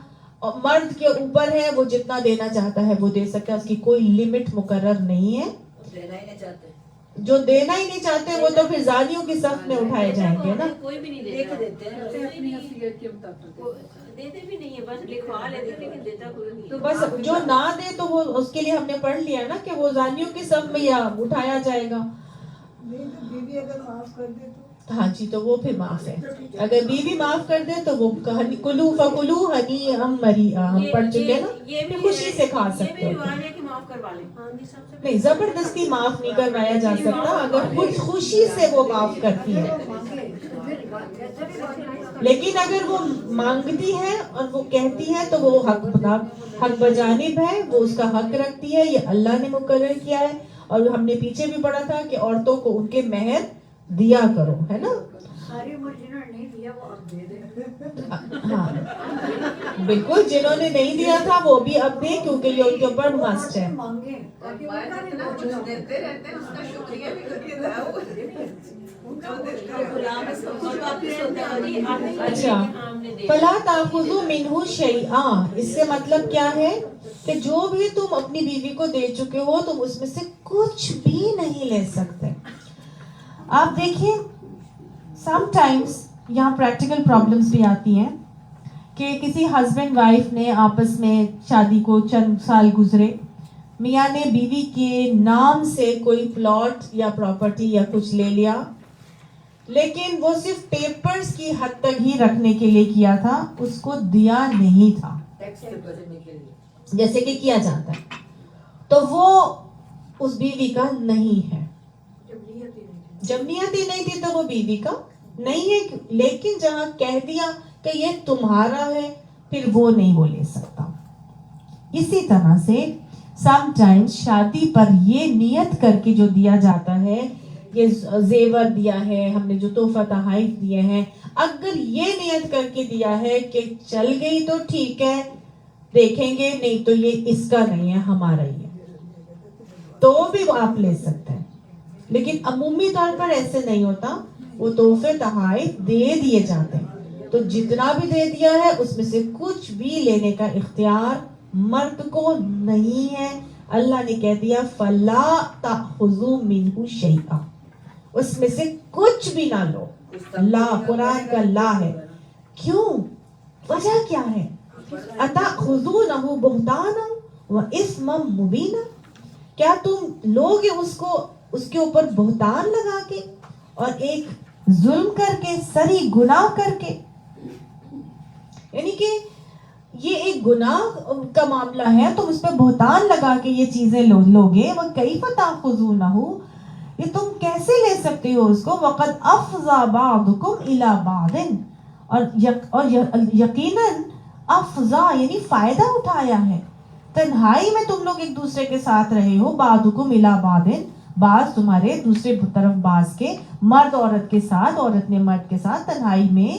مرد کے اوپر ہے, وہ جتنا دینا چاہتا ہے وہ دے سکتا ہے, اس کی کوئی لمٹ مقرر نہیں ہے. دینا ہی نہیں چاہتے, جو دینا ہی نہیں چاہتے وہ تو پھر زانیوں کی صف میں اٹھائے جائیں گے نا. کوئی بھی نہیں دیکھ دیتا, دیتے ہیں اپنی حیثیت کے مطابق, دیتے بھی نہیں ہے, بس لکھوا لیتے لیکن دیتا کوئی نہیں. تو بس جو نہ دے تو وہ اس کے لیے ہم نے پڑھ لیا نا کہ وہ زانیوں کی صف میں یا اٹھایا جائے گا. بیوی اگر معاف کر دے تو ہاں جی, تو وہ پھر معاف ہے. اگر بیوی معاف کر دے تو وہ کلو فکلو ہنی ہم پڑھ چکے نا, یہ خوشی سے کھا سکتے ہو. معاف کروا لیں, نہیں, زبردستی معاف نہیں کروایا جا سکتا, اگر خود خوشی سے وہ معاف کرتی ہے. لیکن اگر وہ مانگتی ہے اور وہ کہتی ہے تو وہ حق بجانب ہے, وہ اس کا حق رکھتی ہے, یہ اللہ نے مقرر کیا ہے. اور ہم نے پیچھے بھی پڑھا تھا کہ عورتوں کو ان کے مہر دیا کرو, ہے نا. ساری عمر جنہوں نے نہیں دیا وہ اب دے دیں. ہاں بالکل, جنہوں نے نہیں دیا تھا وہ بھی اب دیں, کیونکہ یہ ان کے اوپر مسٹ ہے. دیتے رہتے ہیں, اس کا شکریہ بھی کریے. اچھا, فَلَا تَأْخُذُوا مِنْهُ شَيْئًا, اس سے مطلب کیا ہے کہ جو بھی تم اپنی بیوی کو دے چکے ہو تم اس میں سے کچھ بھی نہیں لے سکتے. آپ دیکھیں, سم ٹائمز یہاں پریکٹیکل پرابلمز بھی آتی ہیں کہ کسی ہسبینڈ وائف نے آپس میں شادی کو چند سال گزرے, میاں نے بیوی کے نام سے کوئی پلاٹ یا پراپرٹی یا کچھ لے لیا, لیکن وہ صرف پیپرز کی حد تک ہی رکھنے کے لیے کیا تھا, اس کو دیا نہیں تھا ٹیکس سے بچنے کے لیے. جیسے کہ کیا جاتا ہے, تو وہ اس بیوی کا نہیں ہے. جب نیت ہی نہیں تھی تو وہ بیوی کا نہیں ہے, لیکن جہاں کہہ دیا کہ یہ تمہارا ہے, پھر وہ نہیں وہ لے سکتا. اسی طرح سے سم ٹائمز شادی پر یہ نیت کر کے جو دیا جاتا ہے, یہ زیور دیا ہے, ہم نے جو تحفہ تحائف دیے ہیں, اگر یہ نیت کر کے دیا ہے کہ چل گئی تو ٹھیک ہے, دیکھیں گے, نہیں تو یہ اس کا نہیں ہے, ہمارا ہی ہے, تو بھی وہ آپ لے سکتے ہیں. لیکن عمومی طور پر ایسے نہیں ہوتا, وہ تحفے تحائف دے دیے جاتے ہیں, تو جتنا بھی دے دیا ہے اس میں سے کچھ بھی لینے کا اختیار مرد کو نہیں ہے. اللہ نے کہہ دیا فلا تأخذوا منہ شیئا, اس میں سے کچھ بھی نہ لو. لا, قرآن کا لا ہے. کیوں؟ وجہ کیا ہے؟ اتأخذونہ بہتانا واثما مبینا, کیا تم لوگ اس کو اس کے اوپر بہتان لگا کے اور ایک ظلم کر کے, سری گناہ کر کے, یعنی کہ یہ ایک گناہ کا معاملہ ہے, تم اس پہ بہتان لگا کے یہ چیزیں لوگے. وَكَيْفَ تَأْخُذُونَهُ, یہ تم کیسے لے سکتے ہو اس کو؟ وَقَدْ أَفْضَى بَعْضُكُمْ إِلَى بَعْضٍ, اور یقیناً افضا یعنی فائدہ اٹھایا ہے, تنہائی میں تم لوگ ایک دوسرے کے ساتھ رہے ہو. بعضکم الی بعض, بعض تمہارے دوسرے طرف بعض کے, مرد عورت کے ساتھ, عورت نے مرد کے ساتھ تنہائی میں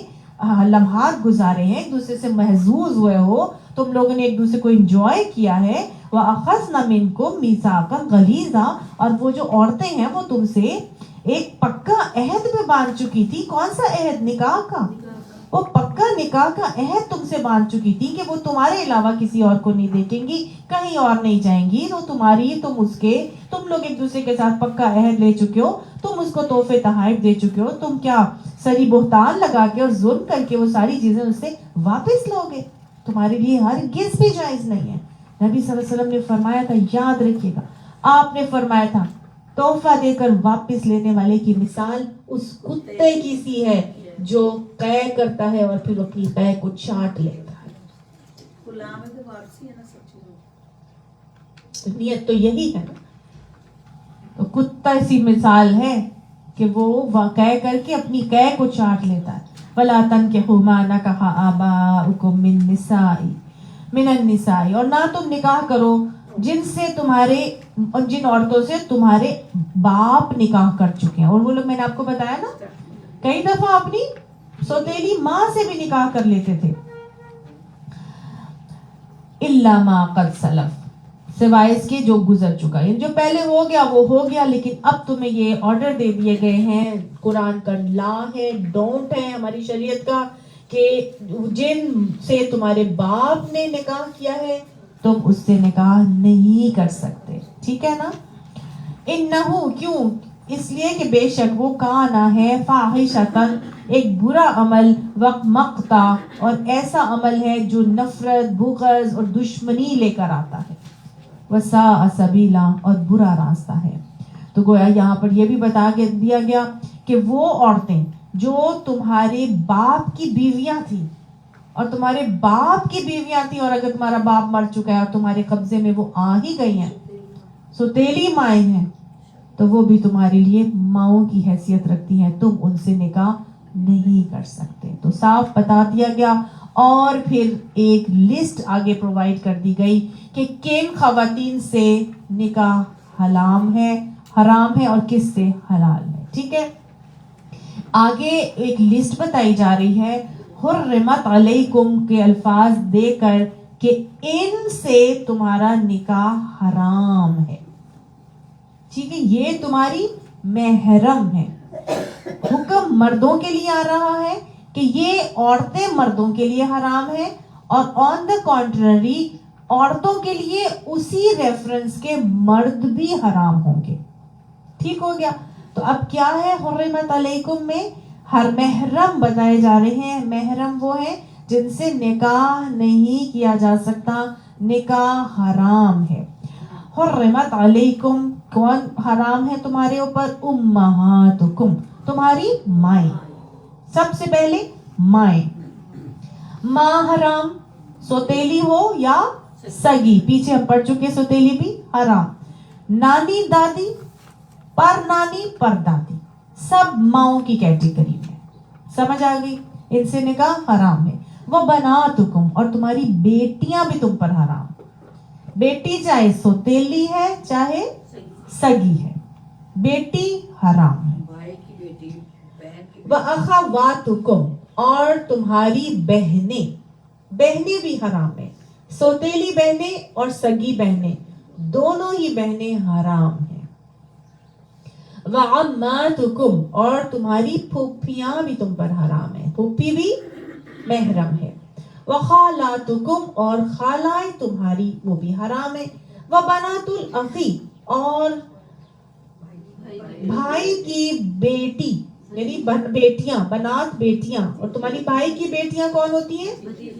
لمحات گزارے ہیں, ایک دوسرے سے محظوظ ہوئے ہو, تم لوگوں نے ایک دوسرے کو انجوائے کیا ہے. وَأَخَذْنَ مِنْكُمْ مِيثَاقًا غَلِيظًا, اور وہ جو عورتیں ہیں وہ تم سے ایک پکا عہد میں باندھ چکی تھی. کون سا عہد؟ نکاح کا. وہ پکا نکاح کا عہد تم سے باندھ چکی تھی کہ وہ تمہارے علاوہ کسی اور کو نہیں دیکھیں گی, کہیں اور نہیں جائیں گی, تو تمہاری, تم اس کے, تم لوگ ایک دوسرے کے ساتھ پکا عہد لے چکے ہو, تم اس کو تحفے تحائف دے چکے ہو. تم کیا سری بہتان لگا کے اور ظلم کر کے وہ ساری چیزیں اس سے واپس لوگے؟ تمہارے لیے ہرگز بھی جائز نہیں ہے. نبی صلی اللہ علیہ وسلم نے فرمایا تھا, یاد رکھیے گا, آپ نے فرمایا تھا تحفہ دے کر واپس لینے والے کی مثال اس کتے کی سی ہے جو قے کرتا ہے اور پھر اپنی قے کو چاٹ لیتا ہے. نیت تو یہی ہے نا, تو کتا سی مثال ہے کہ وہ قے کر کے اپنی قے کو چاٹ لیتا ہے. وَلَا تَنْكِحُوا مَا نَكَحَ آبَاؤُكُم مِّن النِّسَاءِ, اور نہ تم نکاح کرو جن سے تمہارے, اور جن عورتوں سے تمہارے باپ نکاح کر چکے ہیں. اور وہ لوگ, میں نے آپ کو بتایا نا, کئی دفعہ اپنی سوتیلی ماں سے بھی نکاح کر لیتے تھے. اِلَّا مَا قَدْ سَلَفَ, سوائے اس کے جو گزر چکا, یعنی جو پہلے ہو گیا وہ ہو گیا, لیکن اب تمہیں یہ آرڈر دے دیے گئے ہیں, قرآن کا لا ہے, ڈونٹ ہے ہماری شریعت کا, کہ جن سے تمہارے باپ نے نکاح کیا ہے تم اس سے نکاح نہیں کر سکتے. ٹھیک ہے نا؟ انہو, کیوں؟ اس لیے کہ بے شک وہ کانا ہے فاحشتاً, ایک برا عمل, وقت مقتا, اور ایسا عمل ہے جو نفرت, بغض اور دشمنی لے کر آتا ہے. وساء سبیلا, اور برا راستہ ہے. تو گویا یہاں پر یہ بھی بتا کے دیا گیا کہ وہ عورتیں جو تمہارے باپ کی بیویاں تھیں, اور تمہارے باپ کی بیویاں تھیں, اور اگر تمہارا باپ مر چکا ہے اور تمہارے قبضے میں وہ آ ہی گئی ہیں, سوتیلی مائیں ہیں, تو وہ بھی تمہارے لیے ماؤں کی حیثیت رکھتی ہیں, تم ان سے نکاح نہیں کر سکتے. تو صاف بتا دیا گیا, اور پھر ایک لسٹ آگے پرووائڈ کر دی گئی کہ کن خواتین سے نکاح حرام ہے اور کس سے حلال ہے. ٹھیک ہے, آگے ایک لسٹ بتائی جا رہی ہے, حرمت علیکم کے الفاظ دے کر کہ ان سے تمہارا نکاح حرام ہے. ٹھیک ہے, یہ تمہاری محرم ہے. حکم مردوں کے لیے آ رہا ہے کہ یہ عورتیں مردوں کے لیے حرام ہے, اور آن دا کانٹرری عورتوں کے لیے اسی ریفرنس کے مرد بھی حرام ہوں گے. ٹھیک ہو گیا. تو اب کیا ہے حرمت علیکم میں؟ ہر محرم بتائے جا رہے ہیں. محرم وہ ہیں جن سے نکاح نہیں کیا جا سکتا, نکاح حرام ہے. حرمت علیکم کون حرام ہے تمہارے اوپر؟ امہاتکم تمہاری مائیں، سب سے پہلے مائیں. ماں حرام، سوتیلی ہو یا سگی، پیچھے ہم پڑھ چکے سوتیلی بھی حرام. نانی دادی، پر نانی پر دادی، سب ماؤں کی کیٹیگری میں، سمجھ آ گئی؟ ان سے نکاح حرام ہے. وہ بناتکم اور تمہاری بیٹیاں بھی تم پر حرام. بیٹی چاہے سوتیلی ہے چاہے سگی ہے، بیٹی حرام ہے. بھائی کی بیٹی، بہن کی وَأَخَوَاتُكُمْ اور تمہاری بہنیں، بہنیں بھی حرام ہیں. سوتیلی بہنیں اور سگی بہنیں دونوں ہی بہنیں حرام ہیں. وَعَمَّاتُكُمْ اور تمہاری پھوپھیاں بھی تم پر حرام ہیں، پھوپھی بھی محرم ہے. وَخَالَاتُكُمْ اور خالائیں تمہاری وہ بھی حرام ہیں. وَبَنَاتُ الْأَخِي اور بھائی کی بیٹی یعنی بیٹیاں، بنات بیٹیاں، اور تمہاری بھائی کی بیٹیاں کون ہوتی ہیں؟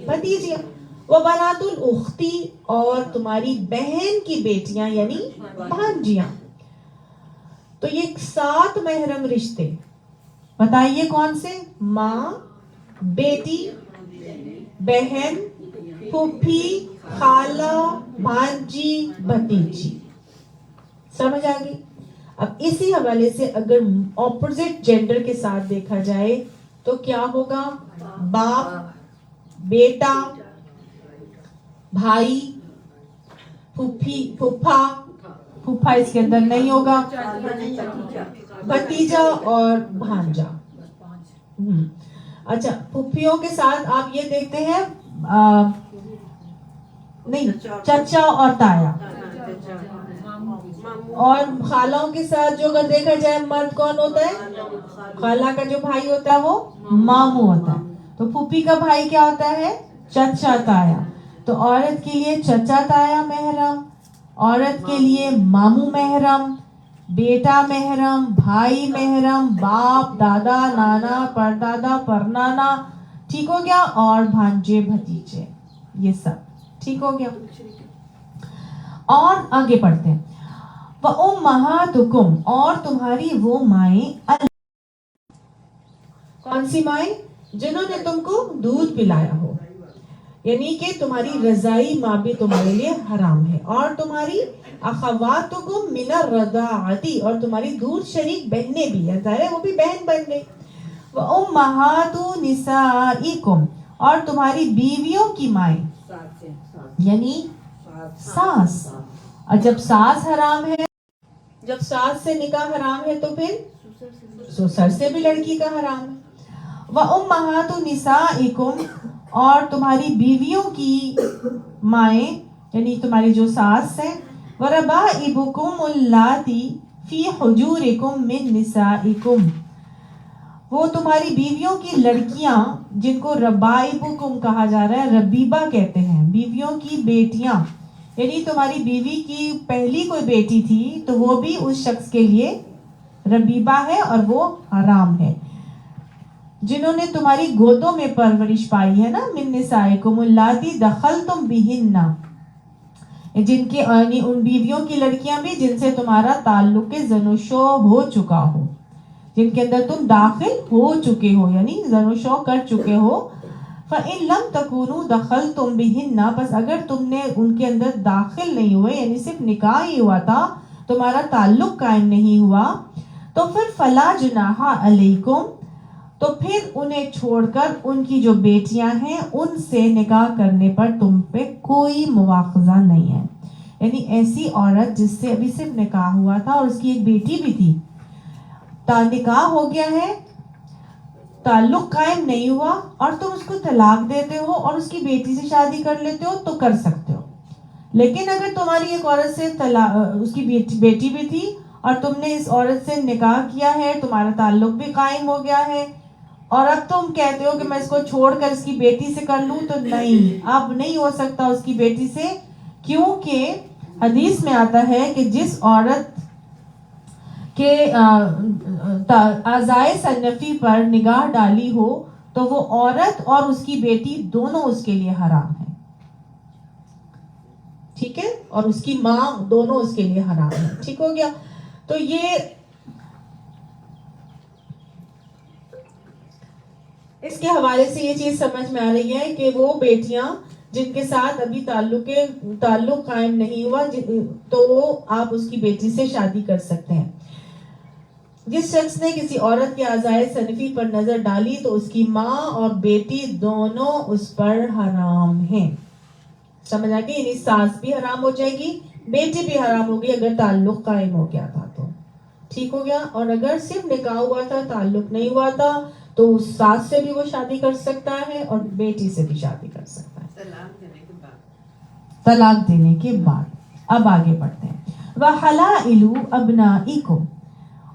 بھتیجیاں. وہ بنات الاختی اور تمہاری بہن کی بیٹیاں یعنی بھانجیاں. تو یہ 7 محرم رشتے بتائیے کون سے؟ ماں، بیٹی، بہن، پھوپھی، خالہ، بھانجی، بھتیجی. سمجھ آ گئی؟ اب اسی حوالے سے اگر اپوزٹ جینڈر کے ساتھ دیکھا جائے تو کیا ہوگا؟ باپ، بیٹا، بھائی، پھوپھی، پھوپھا، پھوپھا اس کے اندر نہیں ہوگا، بھتیجا اور بھانجا. اچھا، پھوپھیوں کے ساتھ آپ یہ دیکھتے ہیں نہیں، چچا اور تایا. اور خالوں کے ساتھ جو اگر دیکھا جائے مرد کون ہوتا ہے؟ خالہ کا جو بھائی ہوتا ہے وہ ماموں ہوتا ہے. تو پھوپھی کا بھائی کیا ہوتا ہے؟ چچا تایا. تو عورت کے لیے چچا تایا محرم، عورت کے لیے ماموں محرم، بیٹا محرم، بھائی محرم، باپ، دادا، نانا، پردادا، پرنانا، ٹھیک ہو گیا، اور بھانجے بھتیجے، یہ سب ٹھیک ہو گیا. اور آگے پڑھتے ہیں. وَأُمَّهَاتُكُمْ اور تمہاری وہ مائیں، کون سی مائیں؟ جنہوں نے تم کو دودھ پلایا ہو، یعنی کہ تمہاری رضائی ماں بھی تمہارے لیے حرام ہے. اور تمہاری اخواتکم من الرضاعتی اور تمہاری دودھ شریک بہنیں بھی ہیں، ظاہر ہے وہ بھی بہن بن گئی. وَأُمَّهَاتُ نِسَائِكُمْ اور تمہاری بیویوں کی مائیں یعنی ساس. اور جب ساس حرام ہے، جب ساس سے نکاح حرام ہے تو پھر سسر سے بھی لڑکی کا حرام ہے. وَأُمَّهَاتُ نِسَائِكُمْ اور تمہاری بیویوں کی مائیں یعنی تمہاری جو ساس ہیں. وَرَبَائِبُكُمُ اللَّاتِي فِي حُجُورِكُمْ مِن نِسَائِكُمْ وہ تمہاری بیویوں کی لڑکیاں جن کو ربائبکم کہا جا رہا ہے، ربیبہ کہتے ہیں، بیویوں کی بیٹیاں، یعنی تمہاری بیوی کی پہلی کوئی بیٹی تھی تو وہ بھی اس شخص کے لیے ربیبہ ہے اور وہ حرام ہے. جنہوں نے تمہاری گودوں میں پرورش پائی ہے نا، من نسائکم اللاتی دخلتم بہن، جن کے یعنی ان بیویوں کی لڑکیاں بھی جن سے تمہارا تعلق زن و شو ہو چکا ہو، جن کے اندر تم داخل ہو چکے ہو یعنی زن و شو کر چکے ہو. فَإِن لَمْ تَكُونُوا دَخَلْتُمْ بِهِنَّ پس اگر تم نے ان کے اندر داخل نہیں ہوئے یعنی صرف نکاح ہی ہوا تھا، تمہارا تعلق قائم نہیں ہوا، تو پھر فَلَا جُنَاحَ عَلَيْكُمْ تو پھر انہیں چھوڑ کر ان کی جو بیٹیاں ہیں ان سے نکاح کرنے پر تم پہ کوئی مواخذہ نہیں ہے. یعنی ایسی عورت جس سے ابھی صرف نکاح ہوا تھا اور اس کی ایک بیٹی بھی تھی، نکاح ہو گیا ہے، تعلق قائم نہیں ہوا اور تم اس کو طلاق دیتے ہو اور اس کی بیٹی سے شادی کر لیتے ہو تو کر سکتے ہو. لیکن اگر تمہاری ایک عورت سے اس کی بیٹی بھی تھی اور تم نے اس عورت سے نکاح کیا ہے، تمہارا تعلق بھی قائم ہو گیا ہے، اور اب تم کہتے ہو کہ میں اس کو چھوڑ کر اس کی بیٹی سے کر لوں، تو نہیں، اب نہیں ہو سکتا اس کی بیٹی سے، کیونکہ حدیث میں آتا ہے کہ جس عورت کہ اعضائے صنفی پر نگاہ ڈالی ہو تو وہ عورت اور اس کی بیٹی دونوں اس کے لیے حرام ہیں. ٹھیک ہے, اور اس کی ماں, دونوں اس کے لیے حرام ہے. ٹھیک ہو گیا. تو یہ اس کے حوالے سے یہ چیز سمجھ میں آ رہی ہے کہ وہ بیٹیاں جن کے ساتھ ابھی تعلق قائم نہیں ہوا تو آپ اس کی بیٹی سے شادی کر سکتے ہیں. جس شخص نے کسی عورت کے اعضائے صنفی پر نظر ڈالی تو اس کی ماں اور بیٹی دونوں اس پر حرام ہیں. سمجھ آ گئی؟ یعنی ساس بھی حرام ہو جائے گی, بیٹی بھی حرام ہوگی اگر تعلق قائم ہو گیا تھا تو. ٹھیک ہو گیا. اور اگر صرف نکاح ہوا تھا, تعلق نہیں ہوا تھا, تو اس ساس سے بھی وہ شادی کر سکتا ہے اور بیٹی سے بھی شادی کر سکتا ہے طلاق دینے کے بعد. اب آگے بڑھتے ہیں. وَحَلَائِلُ أَبْنَائِكُمْ,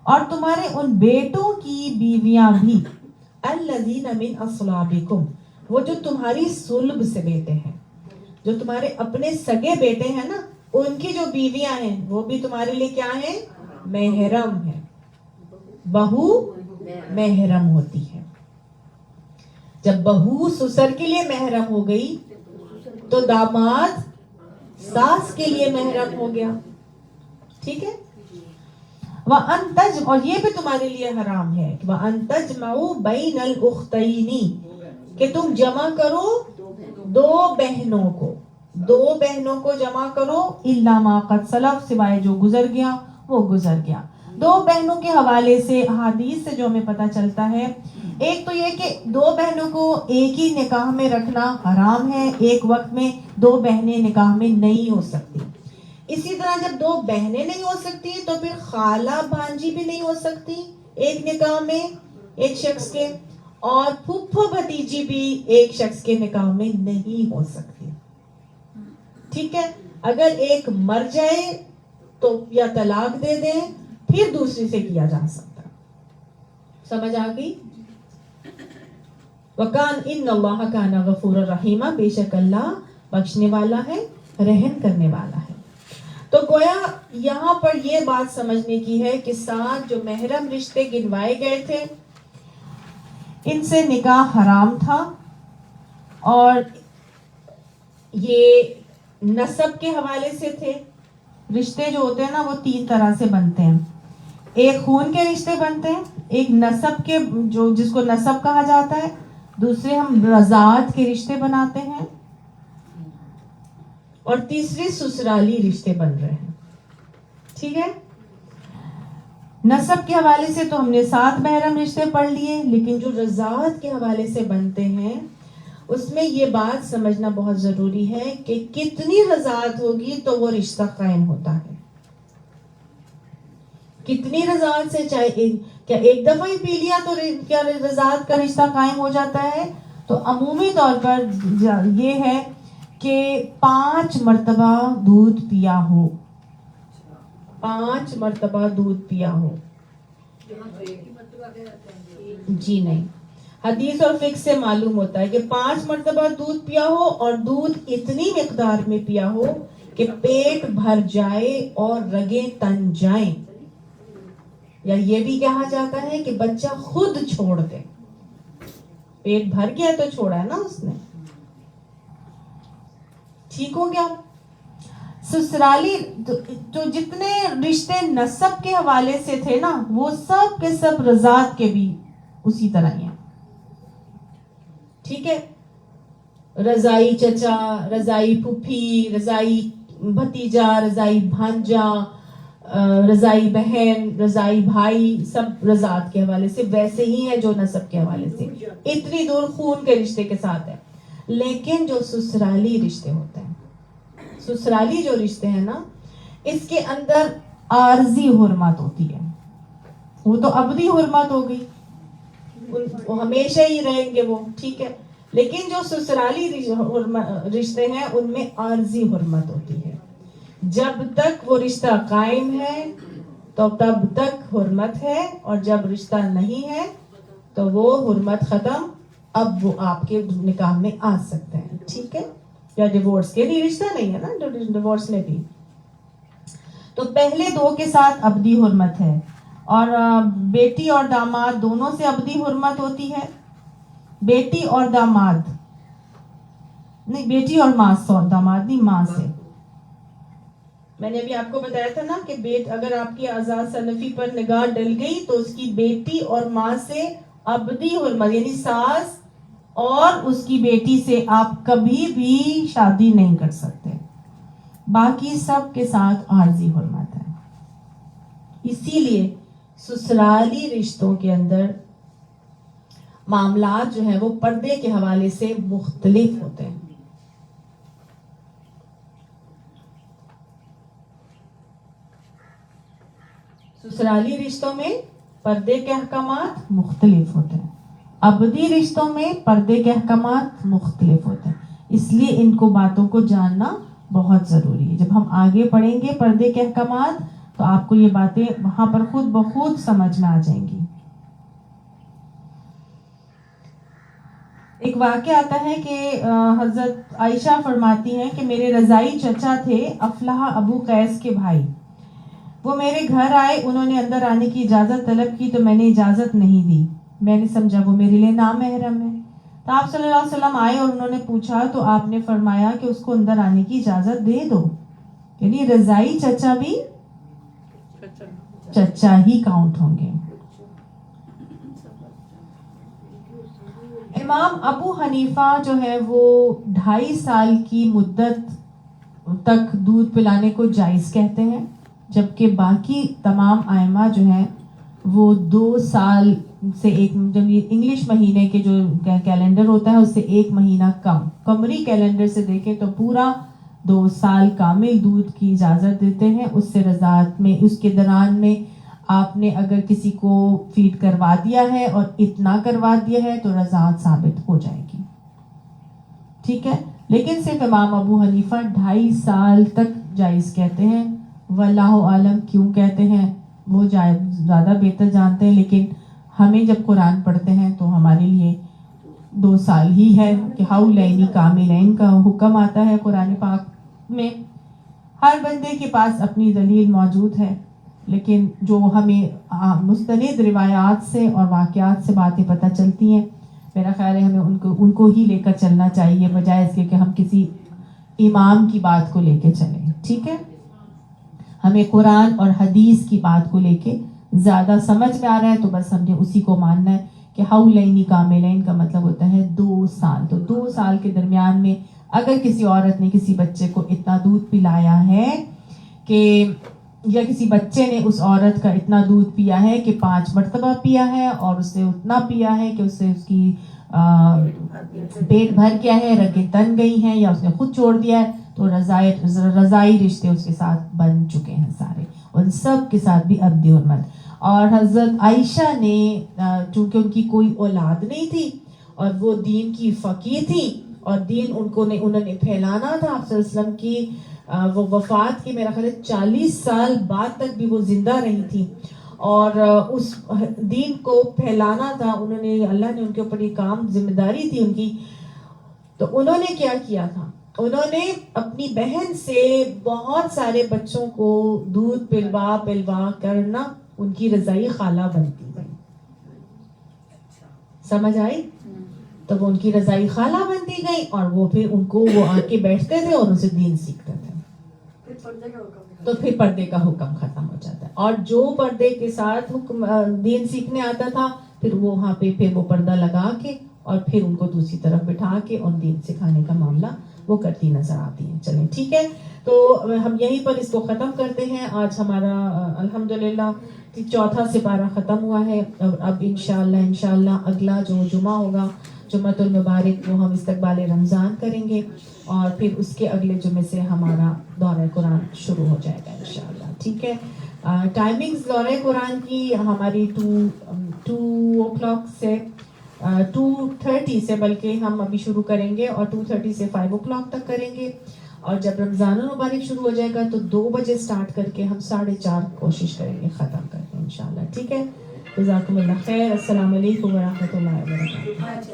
اور تمہارے ان بیٹوں کی بیویاں بھی, الَّذِينَ مِنْ أَصْلَابِكُمْ, وہ جو تمہاری صلب سے بیٹے ہیں, جو تمہارے اپنے سگے بیٹے ہیں نا, ان کی جو بیویاں ہیں وہ بھی تمہارے لیے کیا ہیں؟ محرم ہے. بہو محرم ہوتی ہے. جب بہو سسر کے لیے محرم ہو گئی تو داماد ساس کے لیے محرم ہو گیا. ٹھیک ہے. وَأَن تَجْمَعُوا, اور یہ بھی تمہارے لیے حرام ہے, وَأَن تَجْمَعُوا بَيْنَ الْأُخْتَيْنِ, کہ تم جمع کرو دو بہنوں کو جمع کرو, إِلَّا مَا قَدْ سَلَفَ, سوائے جو گزر گیا وہ گزر گیا. دو بہنوں کے حوالے سے حدیث سے جو ہمیں پتہ چلتا ہے, ایک تو یہ کہ دو بہنوں کو ایک ہی نکاح میں رکھنا حرام ہے, ایک وقت میں دو بہنیں نکاح میں نہیں ہو سکتی. اسی طرح جب دو بہنیں نہیں ہو سکتی تو پھر خالہ بھانجی بھی نہیں ہو سکتی ایک نکاح میں ایک شخص کے, اور پھپھو بھتیجی بھی ایک شخص کے نکاح میں نہیں ہو سکتی. ٹھیک ہے. اگر ایک مر جائے تو یا طلاق دے دیں, پھر دوسری سے کیا جا سکتا. سمجھ آ گئی؟ وَكَانَ إِنَّ اللَّهَ كَانَ غَفُورًا رَحِيمًا, بے شک اللہ بخشنے والا ہے, رحم کرنے والا ہے. تو گویا یہاں پر یہ بات سمجھنے کی ہے کہ 7 جو محرم رشتے گنوائے گئے تھے, ان سے نکاح حرام تھا, اور یہ نسب کے حوالے سے تھے. رشتے جو ہوتے ہیں نا وہ 3 طرح سے بنتے ہیں. ایک خون کے رشتے بنتے ہیں, ایک نسب کے جو جس کو نسب کہا جاتا ہے, دوسرے ہم رضاعت کے رشتے بناتے ہیں, اور تیسری سسرالی رشتے بن رہے ہیں. ٹھیک ہے. نسب کے حوالے سے تو ہم نے 7 محرم رشتے پڑھ لیے, لیکن جو رضاعت کے حوالے سے بنتے ہیں اس میں یہ بات سمجھنا بہت ضروری ہے کہ کتنی رضاعت ہوگی تو وہ رشتہ قائم ہوتا ہے. کتنی رضاعت سے, چاہے کیا ایک دفعہ ہی پی لیا تو کیا رضاعت کا رشتہ قائم ہو جاتا ہے؟ تو عمومی طور پر یہ ہے کہ 5 مرتبہ دودھ پیا ہو, 5 مرتبہ دودھ پیا ہو. جی نہیں, حدیث اور فقہ سے معلوم ہوتا ہے کہ 5 مرتبہ دودھ پیا ہو, اور دودھ اتنی مقدار میں پیا ہو کہ پیٹ بھر جائے اور رگیں تن جائیں, یا یہ بھی کہا جاتا ہے کہ بچہ خود چھوڑ دے. پیٹ بھر گیا تو چھوڑا ہے نا اس نے. ٹھیک ہو گیا. سسرالی تو جتنے رشتے نسب کے حوالے سے تھے نا, وہ سب کے سب رضاعت کے بھی اسی طرح ہی ہیں. ٹھیک ہے. رضائی چچا, رضائی پھوپھی, رضائی بھتیجا, رضائی بھانجا, رضائی بہن, رضائی بھائی, سب رضاعت کے حوالے سے ویسے ہی ہے جو نسب کے حوالے سے. اتنی دور خون کے رشتے کے ساتھ ہے. لیکن جو سسرالی رشتے ہوتے ہیں, سسرالی جو رشتے ہیں نا, اس کے اندر عارضی حرمت ہوتی ہے. وہ تو ابدی حرمت ہو گئی, وہ ہمیشہ ہی رہیں گے وہ. ٹھیک ہے. لیکن جو سسرالی رشتے ہیں ان میں عارضی حرمت ہوتی ہے. جب تک وہ رشتہ قائم ہے تو تب تک حرمت ہے, اور جب رشتہ نہیں ہے تو وہ حرمت ختم, اب وہ آپ کے نکاح میں آ سکتے ہیں. ٹھیک ہے. یا ڈیورس کے لیے رشتہ نہیں ہے نا, ڈیورس میں بھی. تو پہلے 2 کے ساتھ ابدی حرمت ہے, اور بیٹی اور داماد دونوں سے ابدی حرمت ہوتی ہے. بیٹی اور داماد نہیں, بیٹی اور ماں, داماد نہیں, ماں سے. میں نے ابھی آپ کو بتایا تھا نا کہ اگر آپ کی آزاد سلفی پر نگاہ ڈل گئی تو اس کی بیٹی اور ماں سے ابدی حرمت، یعنی ساس اور اس کی بیٹی سے آپ کبھی بھی شادی نہیں کر سکتے، باقی سب کے ساتھ عارضی حرمت ہے. اسی لیے سسرالی رشتوں کے اندر معاملات جو ہیں وہ پردے کے حوالے سے مختلف ہوتے ہیں. سسرالی رشتوں میں پردے کے احکامات مختلف ہوتے ہیں، ابدی رشتوں میں پردے کے احکامات مختلف ہوتے ہیں. اس لیے ان کو باتوں کو جاننا بہت ضروری ہے. جب ہم آگے پڑھیں گے پردے کے احکامات تو آپ کو یہ باتیں وہاں پر خود بخود سمجھ میں آ جائیں گی. ایک واقعہ آتا ہے کہ حضرت عائشہ فرماتی ہیں کہ میرے رضائی چچا تھے افلاح ابو قیس کے بھائی. وہ میرے گھر آئے، انہوں نے اندر آنے کی اجازت طلب کی تو میں نے اجازت نہیں دی. میں نے سمجھا وہ میرے لیے نامحرم ہے. تو آپ صلی اللہ علیہ وسلم آئے اور انہوں نے پوچھا تو آپ نے فرمایا کہ اس کو اندر آنے کی اجازت دے دو. یعنی رضائی چچا بھی چچا ہی کاؤنٹ ہوں گے. امام ابو حنیفہ جو ہے وہ 2.5 سال کی مدت تک دودھ پلانے کو جائز کہتے ہیں، جبکہ باقی تمام ائمہ جو ہیں وہ 2 سال سے جب انگلش مہینے کے جو کیلنڈر ہوتا ہے اس سے 1 مہینہ کم، قمری کیلنڈر سے دیکھیں تو پورا 2 سال کامل دودھ کی اجازت دیتے ہیں. اس سے رضاعت میں اس کے دوران میں آپ نے اگر کسی کو فیڈ کروا دیا ہے اور اتنا کروا دیا ہے تو رضاعت ثابت ہو جائے گی. ٹھیک ہے، لیکن صرف امام ابو حنیفہ 2.5 سال تک جائز کہتے ہیں. واللہ عالم کیوں کہتے ہیں وہ زیادہ بہتر جانتے ہیں، لیکن ہمیں جب قرآن پڑھتے ہیں تو ہمارے لیے 2 سال ہی ہے کہ حولین کاملین کا حکم آتا ہے قرآن پاک میں. ہر بندے کے پاس اپنی دلیل موجود ہے، لیکن جو ہمیں مستند روایات سے اور واقعات سے باتیں پتہ چلتی ہیں، میرا خیال ہے ہمیں ان کو ہی لے کر چلنا چاہیے بجائے اس کے کہ ہم کسی امام کی بات کو لے کے چلیں. ٹھیک ہے، ہمیں قرآن اور حدیث کی بات کو لے کے زیادہ سمجھ میں آ رہا ہے تو بس ہم نے اسی کو ماننا ہے کہ حولین کاملین کا مطلب ہوتا ہے 2 سال. تو 2 سال کے درمیان میں اگر کسی عورت نے کسی بچے کو اتنا دودھ پلایا ہے کہ یا کسی بچے نے اس عورت کا اتنا دودھ پیا ہے کہ 5 مرتبہ پیا ہے اور اس نے اتنا پیا ہے کہ اس سے اس کی پیٹ بھر گیا ہے، رگیں تن گئی ہیں یا اس نے خود چھوڑ دیا ہے تو رضائی رشتے اس کے ساتھ بن چکے ہیں سارے، ان سب کے ساتھ بھی ابدی حرمت. اور حضرت عائشہ نے چونکہ ان کی کوئی اولاد نہیں تھی اور وہ دین کی فقیہ تھی اور دین انہوں نے پھیلانا تھا، آپ صلی اللہ علیہ وسلم کی وہ وفات کے میرا خیال ہے 40 سال بعد تک بھی وہ زندہ رہی تھی اور اس دین کو پھیلانا تھا. انہوں نے اللہ نے ان کے اوپر یہ کام ذمہ داری تھی ان کی. تو انہوں نے کیا کیا تھا، انہوں نے اپنی بہن سے بہت سارے بچوں کو دودھ پلوا کرنا ان کی رضائی خالہ بنتی گئی. سمجھ آئی؟ تو وہ ان کی رضائی خالہ بنتی گئی اور وہ پھر ان کو وہ آ کے بیٹھتے تھے اور ان سے دین سیکھتے تھے. تو پھر پردے کا حکم ختم ہو جاتا ہے. اور جو پردے کے ساتھ دین سیکھنے آتا تھا پھر وہ وہاں پہ پھر وہ پردہ لگا کے اور پھر ان کو دوسری طرف بٹھا کے اور دین سکھانے کا معاملہ وہ کرتی نظر آتی ہیں. چلیں ٹھیک ہے، تو ہم یہیں پر اس کو ختم کرتے ہیں. آج ہمارا الحمدللہ 4تھا سپارہ ختم ہوا ہے. اب انشاءاللہ اگلا جو جمعہ ہوگا جمعۃ المبارک وہ ہم استقبال رمضان کریں گے اور پھر اس کے اگلے جمعے سے ہمارا دورہ قرآن شروع ہو جائے گا انشاءاللہ. ٹھیک ہے، ٹائمنگز دورہ قرآن کی ہماری 2 o'clock سے 2:30 سے بلکہ ہم ابھی شروع کریں گے اور 2:30 سے 5 o'clock تک کریں گے. اور جب رمضان المبارک شروع ہو جائے گا تو 2 بجے سٹارٹ کر کے ہم 4:30 کوشش کریں گے ختم کریں انشاءاللہ. ٹھیک ہے، جزاکم اللہ خیر. السلام علیکم ورحمۃ اللہ وبرکاتہ.